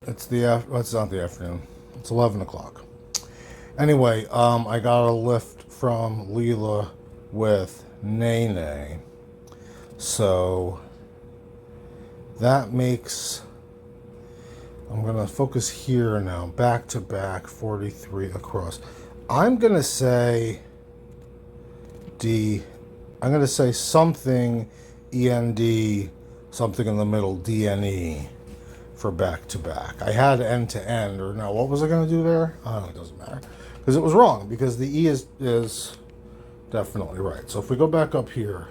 It's not the afternoon. It's 11 o'clock. Anyway, I got a lift from Leela with Nene. So that makes... I'm going to focus here now. Back to back, 43 across. I'm going to say I'm going to say something END, something in the middle, DNE for back to back. I had end to end, or no, what was I going to do there? Oh, it doesn't matter. Because it was wrong, because the E is Definitely right. So if we go back up here,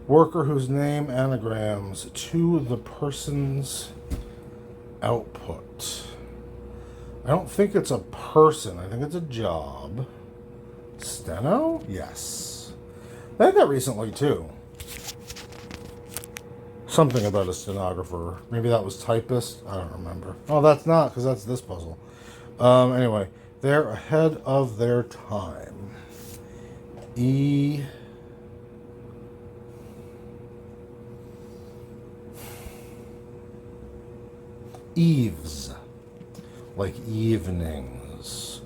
worker whose name anagrams to the person's output. I don't think it's a person. I think it's a job. Steno? Yes. I had that recently too. Something about a stenographer. Maybe that was typist. I don't remember. Oh, that's not, because that's this puzzle. Anyway, they're ahead of their time. Eves. Like evenings.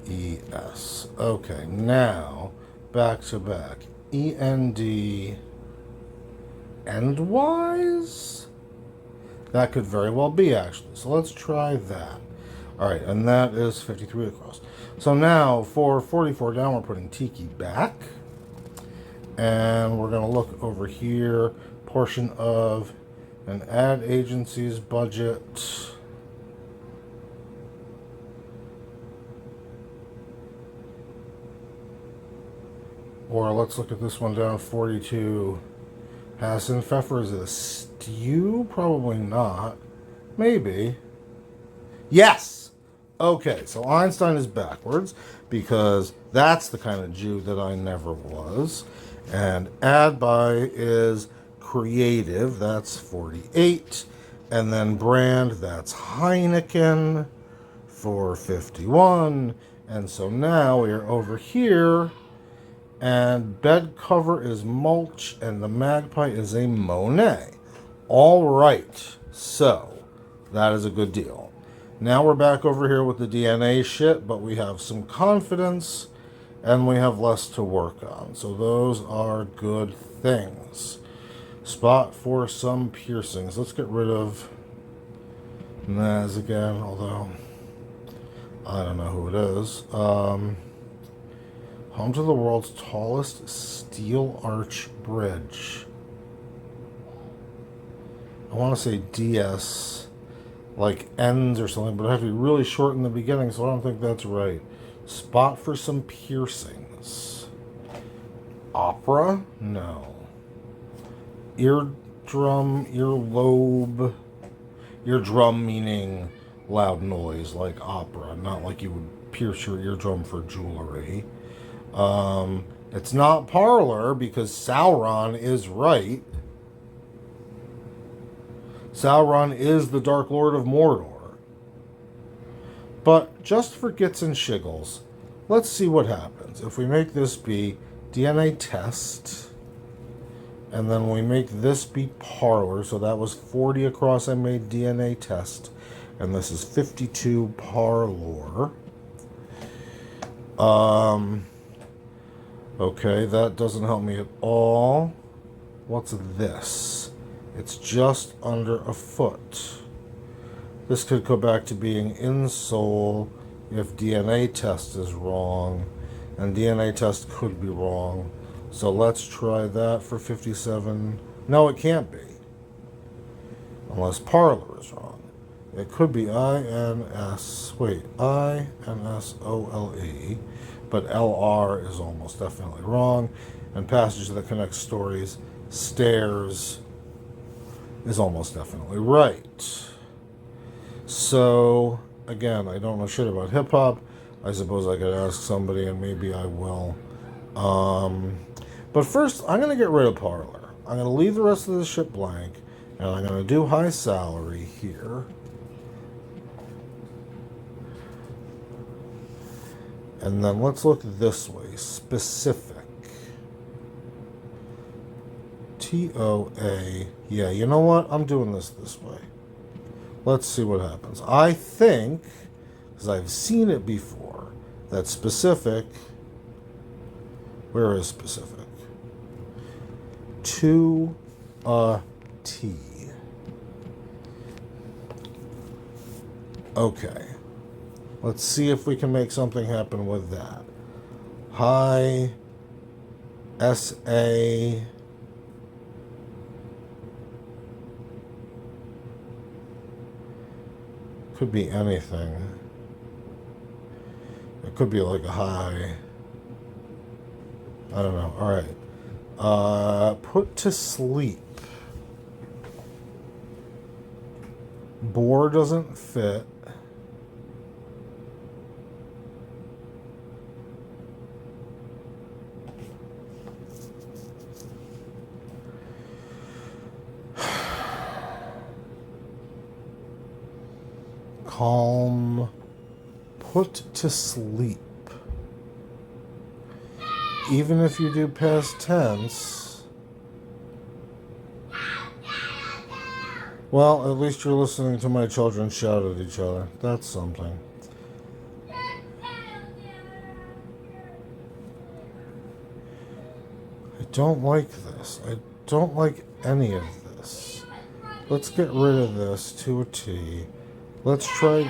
ES. Okay, now back to back. END. Endwise? That could very well be, actually. So let's try that. All right, and that is 53 across. So now for 44 down, we're putting Tiki back. And we're going to look over here. Portion of an ad agency's budget. Or let's look at this one down, 42. Hassan Pfeffer, is it a stew? Probably not. Maybe. Yes! Okay, so Einstein is backwards because that's the kind of Jew that I never was. And ad by is creative, that's 48. And then brand, that's Heineken for 51. And so now we are over here. And bed cover is mulch, and the magpie is a Monet. All right, so that is a good deal. Now we're back over here with the DNA shit, but we have some confidence, and we have less to work on. So those are good things. Spot for some piercings. Let's get rid of Naz again, although I don't know who it is. Home to the world's tallest steel arch bridge. I want to say DS, like ends or something, but I have to be really short in the beginning, so I don't think that's right. Spot for some piercings. Opera? No. Eardrum, earlobe. Eardrum meaning loud noise, like opera, not like you would pierce your eardrum for jewelry. It's not parlor because Sauron is right. Sauron is the Dark Lord of Mordor. But just for gits and shiggles, let's see what happens. If we make this be DNA test, and then we make this be parlor, so that was 40 across, I made DNA test, and this is 52 parlor. Okay, that doesn't help me at all. What's this? It's just under a foot. This could go back to being insole if DNA test is wrong, and DNA test could be wrong. So let's try that for 57. No, it can't be. Unless parlor is wrong. It could be INSOLE, but LR is almost definitely wrong. And passage that connects stories, stairs, is almost definitely right. So, again, I don't know shit about hip-hop. I suppose I could ask somebody, and maybe I will. But first, I'm going to get rid of parlor. I'm going to leave the rest of this shit blank, and I'm going to do high salary here. And then let's look this way. Specific. TOA. Yeah, you know what? I'm doing this way. Let's see what happens. I think, because I've seen it before, that specific... Where is specific? To a T. Okay. Let's see if we can make something happen with that. High SA. Could be anything. It could be like a high I don't know. All right. Put to sleep. Bore doesn't fit. Calm. Put to sleep. Even if you do past tense, well, at least you're listening to my children shout at each other. That's something. I don't like this. I don't like any of this. Let's get rid of this to a T. Let's try...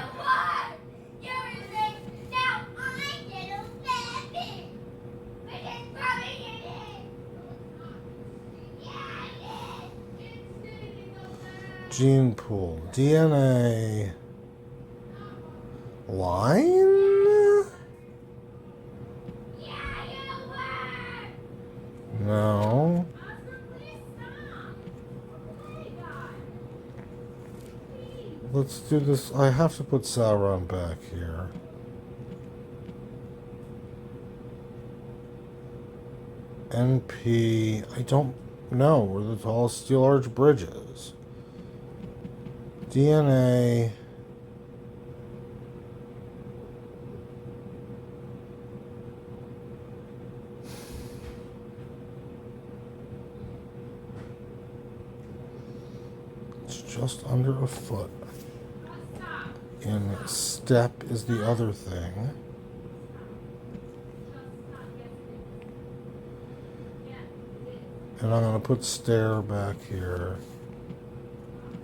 Gene pool. DNA... Line? No. Let's do this. I have to put Sauron back here. NP. I don't know where the tallest steel arch bridge is. DNA. It's just under a foot. And step is the other thing. And I'm going to put stair back here.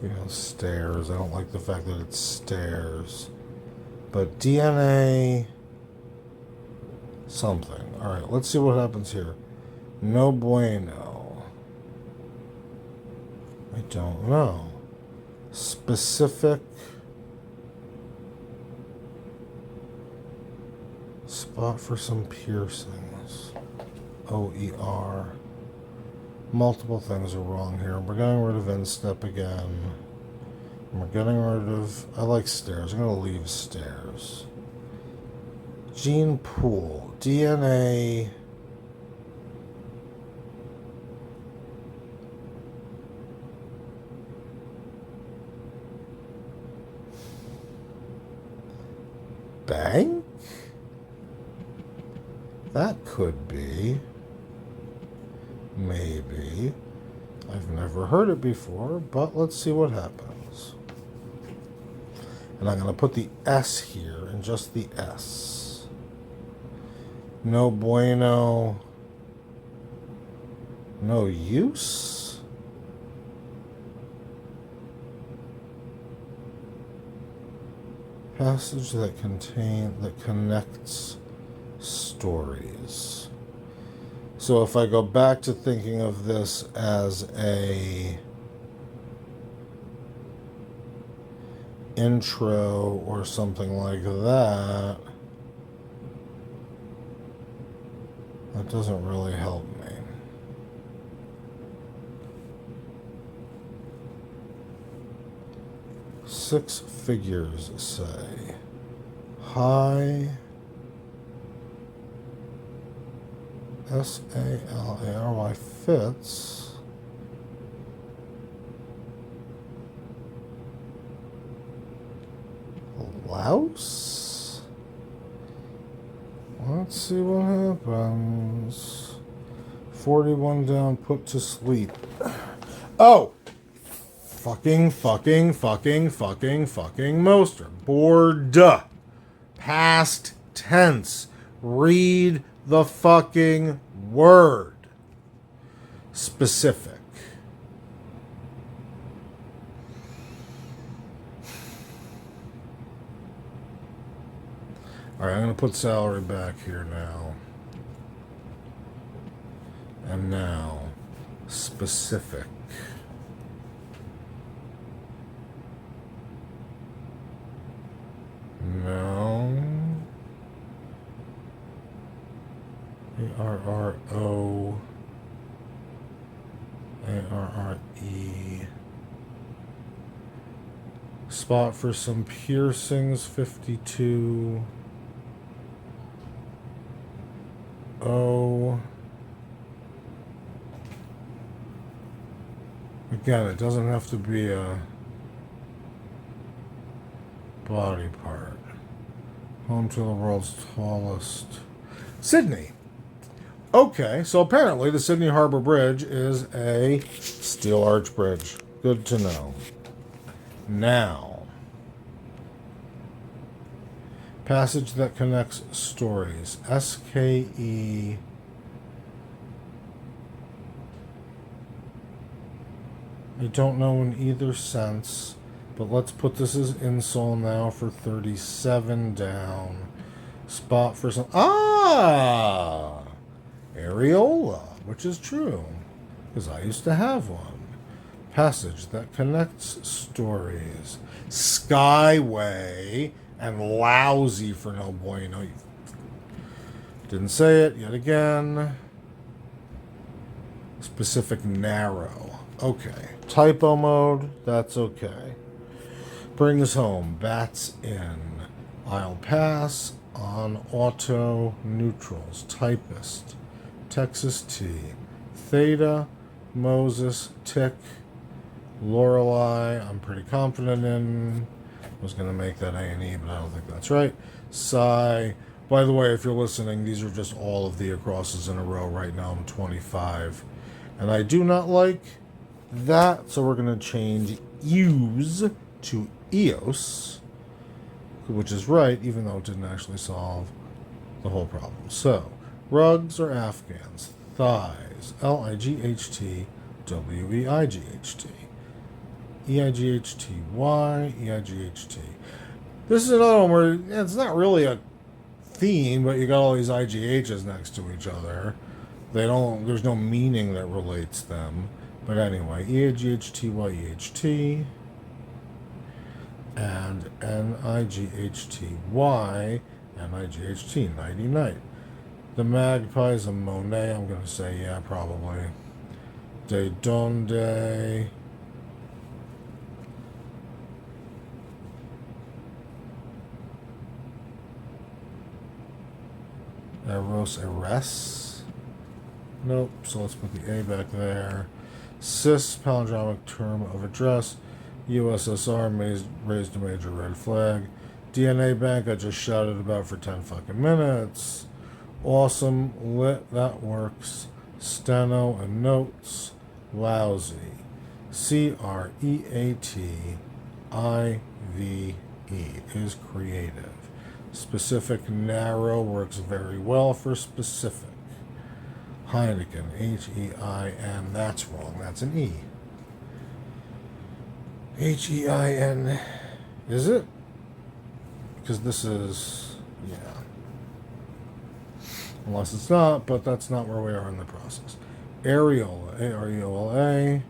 You know, stairs. I don't like the fact that it's stairs. But DNA... something. Alright, let's see what happens here. No bueno. I don't know. Specific... spot for some piercings. OER. Multiple things are wrong here. We're getting rid of instep again. We're getting rid of... I like stairs. I'm going to leave stairs. Gene pool. DNA... bank? That could be. Maybe. I've never heard it before, but let's see what happens. And I'm going to put the S here, and just the S. No bueno. No use? Passage that connects stories. So if I go back to thinking of this as a intro or something like that, that doesn't really help me. Six figures, say. High... S-A-L-A-R-Y fits. Louse? Let's see what happens. 41 down, put to sleep. Oh! Fucking Moster. Bored. Past tense. Read the fucking word. Specific. Alright, I'm going to put salary back here now. And now, specific. No. Arroe. Spot for some piercings, 52. O. Again, it doesn't have to be a body part. Home to the world's tallest. Sydney. Okay, so apparently the Sydney Harbor Bridge is a steel arch bridge. Good to know. Now, passage that connects stories. SKE. I don't know in either sense, but let's put this as insole now for 37 down. Spot for some... Areola, which is true, because I used to have one. Passage that connects stories. Skyway and lousy for no bueno. You didn't say it yet again. Specific narrow. Okay. Typo mode, that's okay. Brings home, bats in. I'll pass on auto neutrals. Typist. Texas T. Theta. Moses. Tick. Lorelei, I'm pretty confident in. I was going to make that A&E, but I don't think that's right. Psi. By the way, if you're listening, these are just all of the acrosses in a row. Right now I'm 25. And I do not like that, so we're going to change use to EOS, which is right, even though it didn't actually solve the whole problem. So, rugs or Afghans? Thighs. Light, weight. EIGHTY, EIGHT. This is another one where it's not really a theme, but you got all these IGHs next to each other. There's no meaning that relates them. But anyway, EIGHTY, EHT, and NIGHTY, NIGHT, nighty night. The magpie's a Monet, I'm going to say, yeah, probably. De Donde. Eros. Nope, so let's put the A back there. Cis, palindromic term of address. USSR raised a major red flag. DNA bank, I just shouted about for 10 fucking minutes. Awesome, lit, that works. Steno and notes. Lousy. CREATIVE is creative. Specific narrow works very well for specific. Heineken, HEIN, that's wrong, that's an E. HEIN, is it? Because this is, yeah. Unless it's not, but that's not where we are in the process. Areola, AREOLA,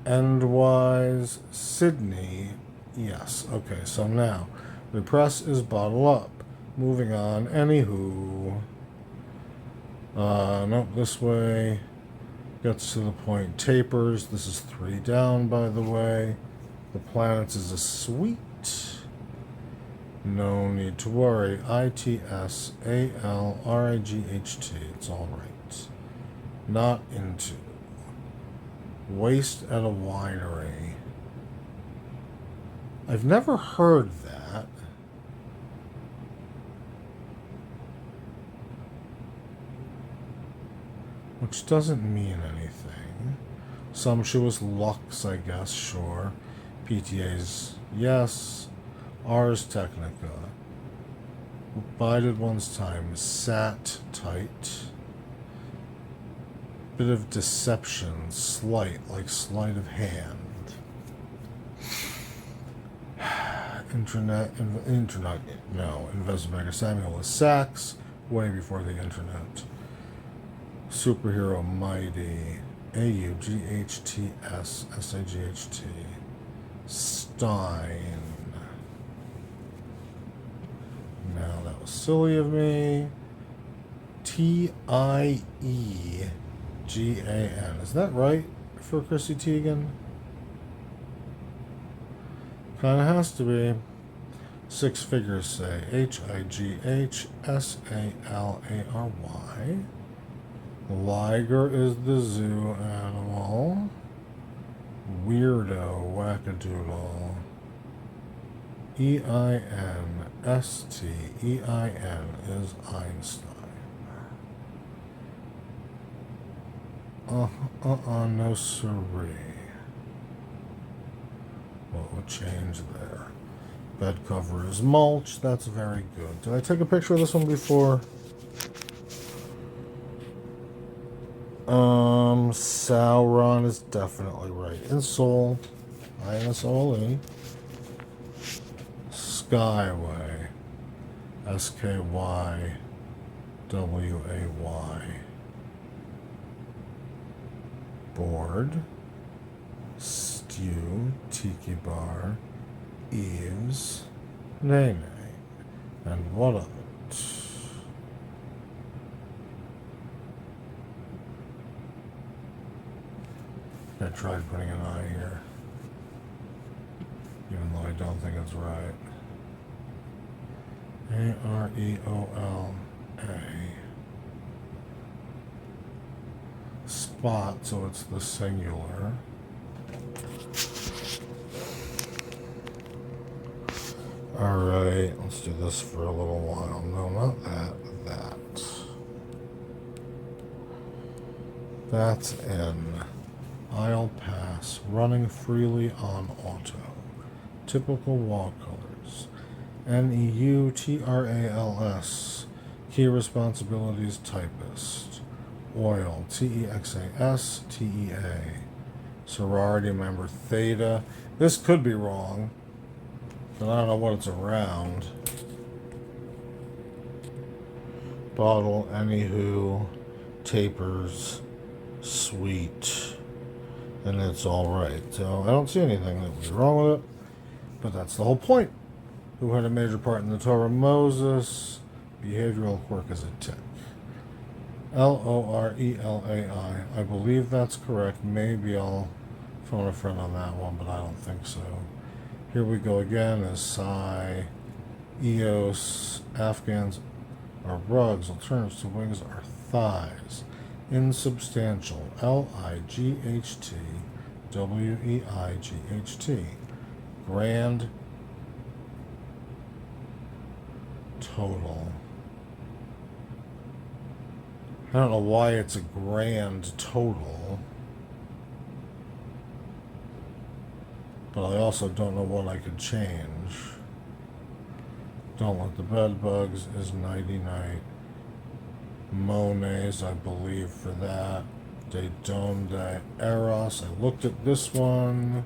endwise, Sydney, yes. Okay, so now, the press is bottle up. Moving on, anywho. Nope, this way. Gets to the point. Tapers. This is 3 down, by the way. The planets is a sweet. No need to worry. ITSALRIGHT. It's all right. Not into. Waste at a winery. I've never heard that. Which doesn't mean anything. Sumptuous lux, I guess, sure. PTA's, yes. Ars Technica. Bided one's time. Sat tight. Bit of deception. Sleight, like sleight of hand. Internet, no. Investigator Samuel is Sachs. Way before the internet. Superhero Mighty. AUGHTS SAGHT. Stein. Now that was silly of me. T-I-E-G-A-N. Is that right for Chrissy Teigen? Kind of has to be. 6 figures say Highsalary. Liger is the zoo animal. Weirdo wackadoodle. EINSTEIN is Einstein. No siree. What would change there? Bed cover is mulch. That's very good. Did I take a picture of this one before? Sauron is definitely right. Insole. INSOLE. Skyway. SKYWAY. Board. Stew. Tiki bar. Eves. Nene. And what of it? I tried putting an I here, even though I don't think it's right. AREOLA. Spot, so it's the singular. Alright, let's do this for a little while. No, not that. That's N. I'll pass. Running freely on auto. Typical wall colors. NEUTRALS. Key responsibilities typist. Oil. TEXASTEA. Sorority member theta. This could be wrong, but I don't know what it's around. Bottle. Anywho. Tapers. Sweet. And it's all right. So I don't see anything that was wrong with it, but that's the whole point. Who had a major part in the Torah? Moses. Behavioral quirk is a tick. LORELAI. I believe that's correct. Maybe I'll phone a friend on that one, but I don't think so. Here we go again. As Psy, Eos, Afghans are rugs. Alternatives to wings are thighs. Insubstantial. LIGHTWEIGHT. Grand total. I don't know why it's a grand total, but I also don't know what I could change. Don't let the bed bugs is nighty night. Monets, I believe, for that. De Dome de Eros. I looked at this one.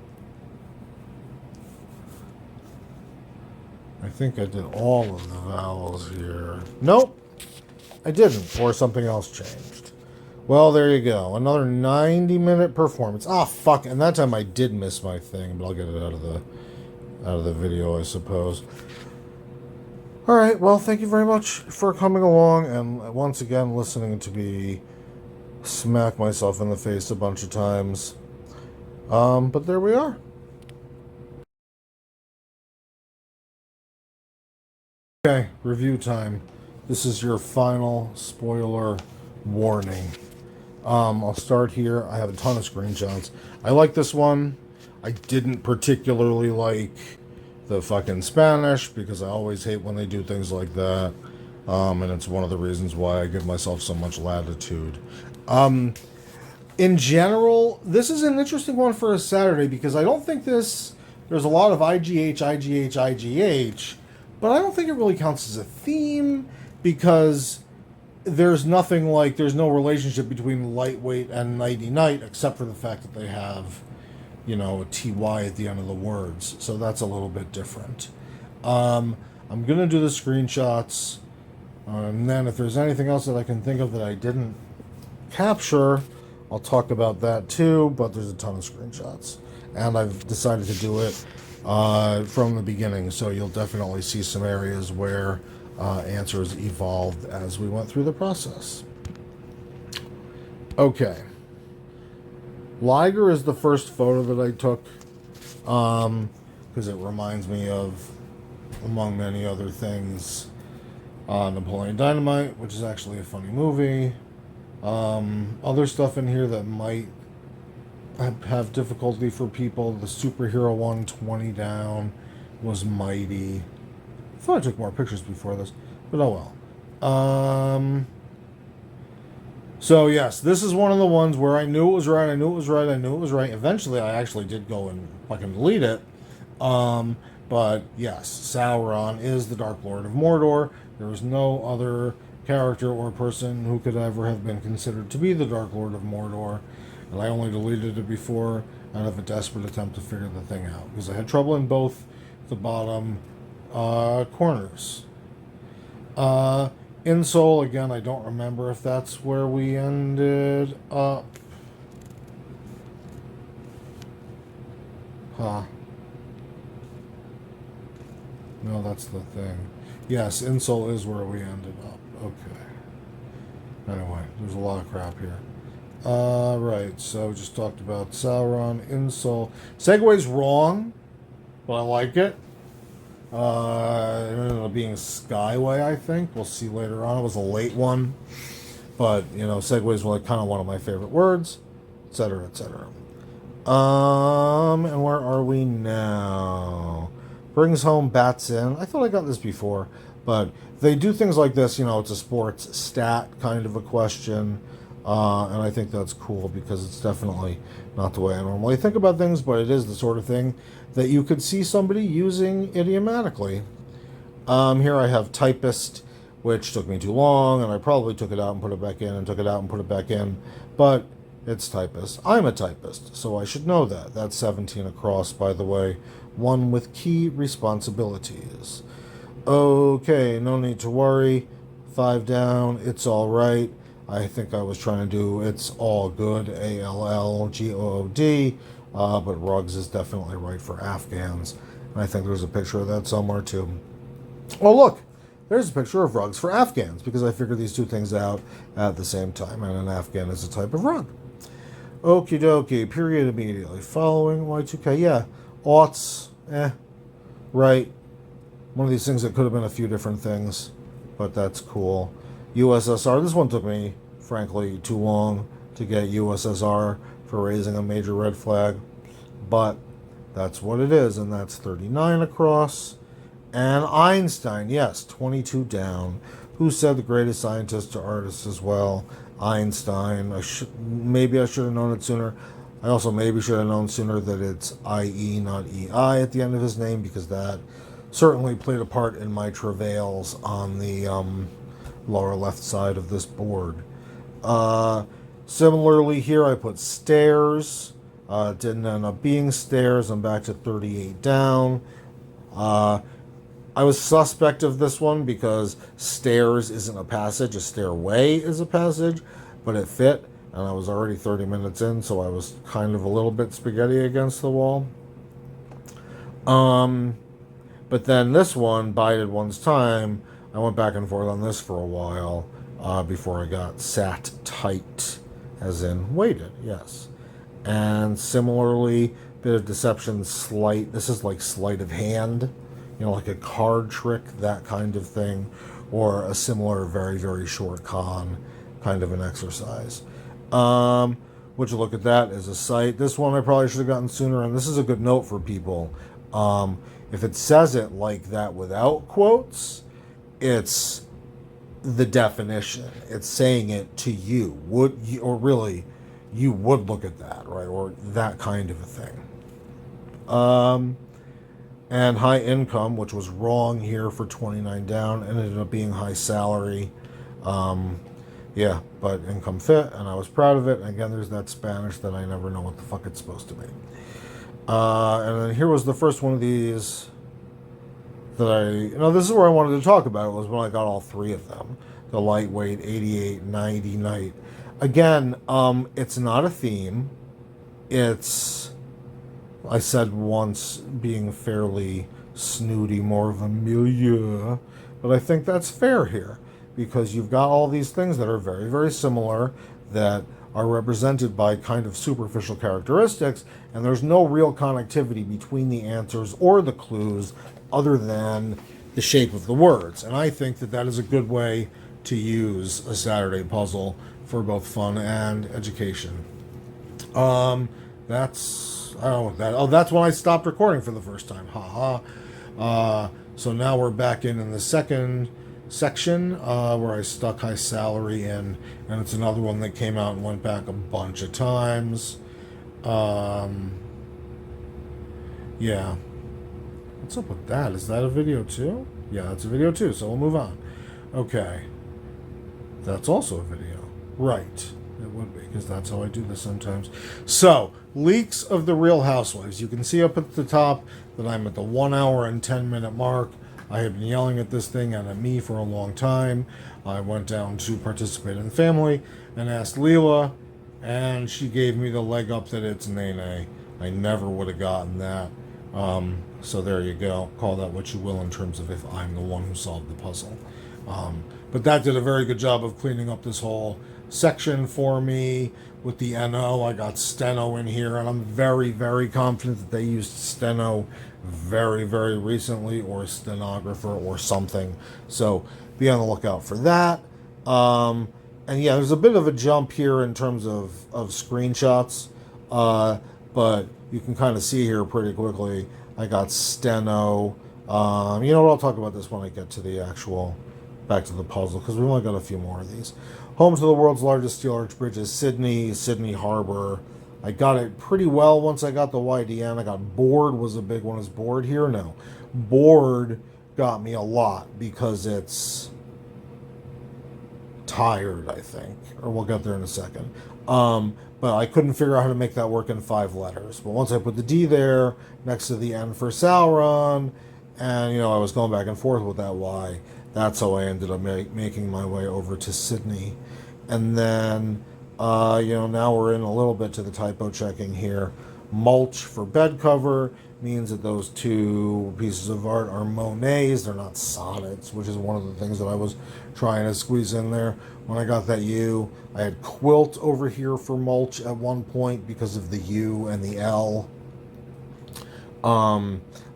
I think I did all of the vowels here. Nope, I didn't, or something else changed. Well, there you go. Another 90-minute performance. Ah, fuck. And that time I did miss my thing, but I'll get it out of the video, I suppose. All right. Well, thank you very much for coming along and once again listening to me smack myself in the face a bunch of times. But there we are. Okay, review time. This is your final spoiler warning. I'll start here. I have a ton of screenshots. I like this one. I didn't particularly like the fucking Spanish because I always hate when they do things like that. And it's one of the reasons why I give myself so much latitude. In general, this is an interesting one for a Saturday because I don't think there's a lot of IGH, but I don't think it really counts as a theme because there's no relationship between lightweight and nighty night except for the fact that they have, a TY at the end of the words. So that's a little bit different. I'm going to do the screenshots. And then if there's anything else that I can think of that I didn't capture, I'll talk about that too. But there's a ton of screenshots. And I've decided to do it from the beginning. So you'll definitely see some areas where answers evolved as we went through the process. Okay. Liger is the first photo that I took because it reminds me of, among many other things, Napoleon Dynamite, which is actually a funny movie. Other stuff in here that might have difficulty for people. The superhero one, 20 Down, was mighty. I thought I took more pictures before this, but oh well. So yes, this is one of the ones where I knew it was right, I knew it was right, I knew it was right. Eventually, I actually did go and fucking delete it. But yes, Sauron is the Dark Lord of Mordor. There is no other character or person who could ever have been considered to be the Dark Lord of Mordor. And I only deleted it before out of a desperate attempt to figure the thing out, because I had trouble in both the bottom corners. Insole, again, I don't remember if that's where we ended up. Huh. No, that's the thing. Yes, Insole is where we ended up. Okay. Anyway, there's a lot of crap here. Right, so just talked about Sauron, Insole. Segway's wrong, but I like it. It ended up being Skyway, I think. We'll see later on. It was a late one. But, Segway is kind of one of my favorite words, etc., etc. And where are we now? Brings home, bats in. I thought I got this before, but they do things like this. It's a sports stat kind of a question. And I think that's cool because it's definitely not the way I normally think about things, but it is the sort of thing that you could see somebody using idiomatically. Here I have typist, which took me too long, and I probably took it out and put it back in, and took it out and put it back in, but it's typist. I'm a typist, so I should know that. That's 17 across, by the way. One with key responsibilities. Okay, no need to worry. 5 down, it's all right. I think I was trying to do it's all good, ALLGOOD, but rugs is definitely right for Afghans. And I think there's a picture of that somewhere too. Oh, look, there's a picture of rugs for Afghans, because I figured these two things out at the same time, and an Afghan is a type of rug. Okie dokie, period immediately following Y2K. Yeah, aughts, right. One of these things that could have been a few different things, but that's cool. USSR, this one took me, frankly, too long to get USSR for raising a major red flag, but that's what it is, and that's 39 across. And Einstein, yes, 22 down. Who said the greatest scientist to artist as well? Einstein. Maybe I should have known it sooner. I also maybe should have known sooner that it's IE, not EI at the end of his name, because that certainly played a part in my travails on the lower left side of this board. Similarly here I put stairs. Didn't end up being stairs. I'm back to 38 down. I was suspect of this one because stairs isn't a passage, a stairway is a passage, but it fit, and I was already 30 minutes in, so I was kind of a little bit spaghetti against the wall. But then this one, bided one's time. I went back and forth on this for a while before I got sat tight, as in waited, yes. And similarly, bit of deception, sleight. This is like sleight of hand, like a card trick, that kind of thing, or a similar very, very short con kind of an exercise. Would you look at that as a site? This one I probably should have gotten sooner, and this is a good note for people. If it says it like that without quotes, it's the definition. It's saying it to you. Would you, or really, you would look at that, right? Or that kind of a thing. And high income, which was wrong here for 29 down, ended up being high salary. Yeah, but income fit, and I was proud of it. And again, there's that Spanish that I never know what the fuck it's supposed to be. And then here was the first one of these that this is where I wanted to talk about. It was when I got all three of them. The lightweight, 88, 90 night. Again, it's not a theme. It's, I said once, being fairly snooty, more of a milieu but I think that's fair here because you've got all these things that are very, very similar that are represented by kind of superficial characteristics, and there's no real connectivity between the answers or the clues other than the shape of the words. And I think that that is a good way to use a Saturday puzzle for both fun and education. That's I don't know that. Oh, that's when I stopped recording for the first time. Ha ha. So now we're back in the second section where I stuck high salary in, and it's another one that came out and went back a bunch of times. Yeah. What's up with that? Is that a video too? Yeah, that's a video too, so we'll move on. Okay. That's also a video. Right. It would be, because that's how I do this sometimes. So, leaks of the Real Housewives. You can see up at the top that I'm at the 1 hour and 10 minute mark. I have been yelling at this thing and at me for a long time. I went down to participate in the family and asked Leela, and she gave me the leg up that it's nay. I never would have gotten that. So there you go. Call that what you will in terms of if I'm the one who solved the puzzle. But that did a very good job of cleaning up this whole section for me with the NO. I got steno in here, and I'm very, very confident that they used steno very, very recently, or stenographer or something. So be on the lookout for that. And yeah, there's a bit of a jump here in terms of screenshots, but you can kind of see here pretty quickly. I got steno. You know what? I'll talk about this when I get to the actual back to the puzzle, because we've only got a few more of these. Home to the world's largest steel arch bridge is Sydney Harbor. I got it pretty well once I got the YDN. I got bored was a big one. Is bored here? No. Bored got me a lot because it's tired, I think. Or we'll get there in a second. But I couldn't figure out how to make that work in 5 letters. But once I put the D there next to the N for Sauron, and, you know, I was going back and forth with that Y, that's how I ended up making my way over to Sydney. And then, you know, now we're in a little bit to the typo checking here. Mulch for bed cover means that those 2 pieces of art are Monets. They're not sonnets, which is one of the things that I was trying to squeeze in there. When I got that U, I had quilt over here for mulch at one point because of the U and the L.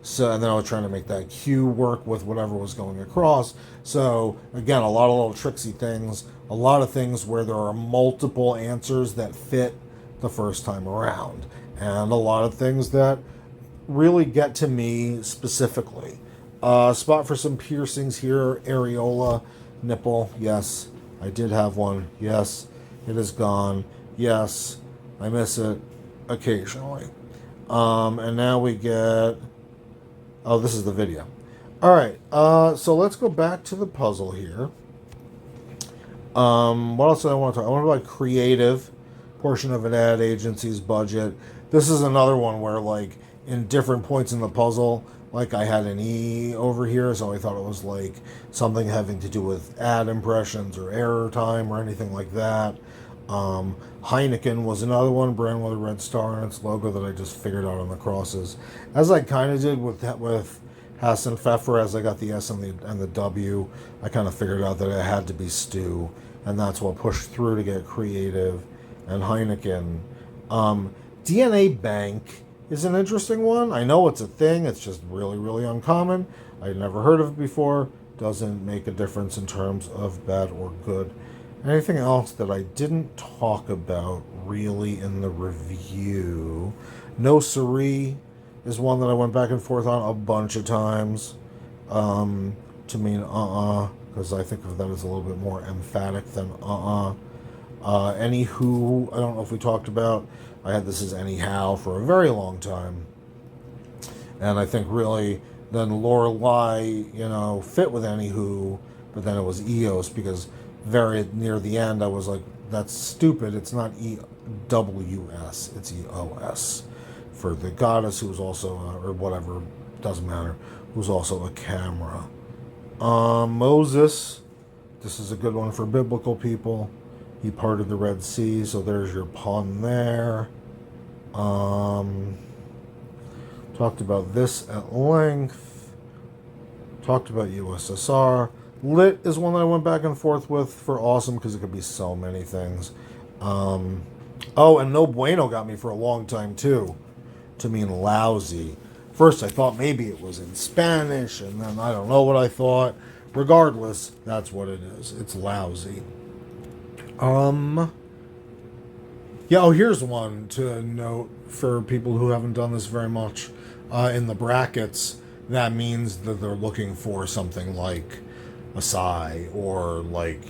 So, and then I was trying to make that Q work with whatever was going across. So, again, a lot of little tricksy things. A lot of things where there are multiple answers that fit the first time around. And a lot of things that really get to me specifically. Spot for some piercings here. Areola, nipple. Yes, I did have one. Yes, it is gone. Yes, I miss it occasionally. And now we get... Oh, this is the video. All right, so let's go back to the puzzle here. What else do I want to talk about? I want to talk about creative portion of an ad agency's budget. This is another one where, like, in different points in the puzzle, like I had an E over here, so I thought it was like something having to do with ad impressions or error time or anything like that. Heineken was another one, brand with a red star on its logo that I just figured out on the crosses, as I kind of did with Hassan Pfeffer. As I got the S and the W, I kind of figured out that it had to be stew, and that's what pushed through to get creative. And Heineken, DNA Bank is an interesting one. I know it's a thing. It's just really, really uncommon. I'd never heard of it before. Doesn't make a difference in terms of bad or good. Anything else that I didn't talk about really in the review? No Siree is one that I went back and forth on a bunch of times to mean because I think of that as a little bit more emphatic than Anywho, I don't know if we talked about. I had this as anyhow for a very long time. And I think really then Lorelei, you know, fit with Anywho, but then it was Eos because very near the end I was like, that's stupid. It's not EWS, it's EOS. For the goddess who's also, or whatever, doesn't matter, who's also a camera. Moses, this is a good one for biblical people. He parted the Red Sea, so there's your pun there. Talked about this at length. Talked about USSR. Lit is one that I went back and forth with for awesome because it could be so many things. Oh, and no bueno got me for a long time too, to mean lousy. First, I thought maybe it was in Spanish, and then I don't know what I thought. Regardless, that's what it is. It's lousy. Yeah, oh, here's one to note for people who haven't done this very much. In the brackets, that means that they're looking for something like a sigh or like,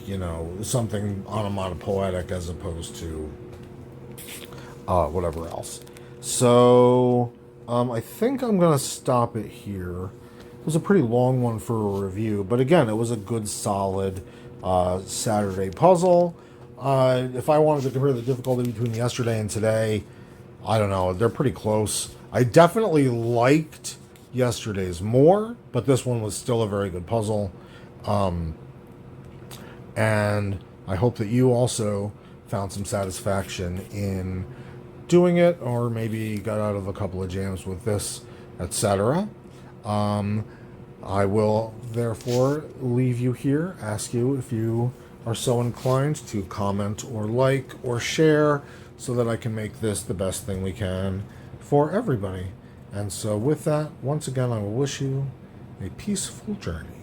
something onomatopoetic as opposed to whatever else. So, I think I'm going to stop it here. It was a pretty long one for a review, but again, it was a good, solid Saturday puzzle. If I wanted to compare the difficulty between yesterday and today, I don't know. They're pretty close. I definitely liked yesterday's more, but this one was still a very good puzzle. And I hope that you also found some satisfaction in doing it, or maybe got out of a couple of jams with this, etc. I will therefore leave you here, ask you if you are so inclined to comment or like or share so that I can make this the best thing we can for everybody. And so with that, once again, I will wish you a peaceful journey.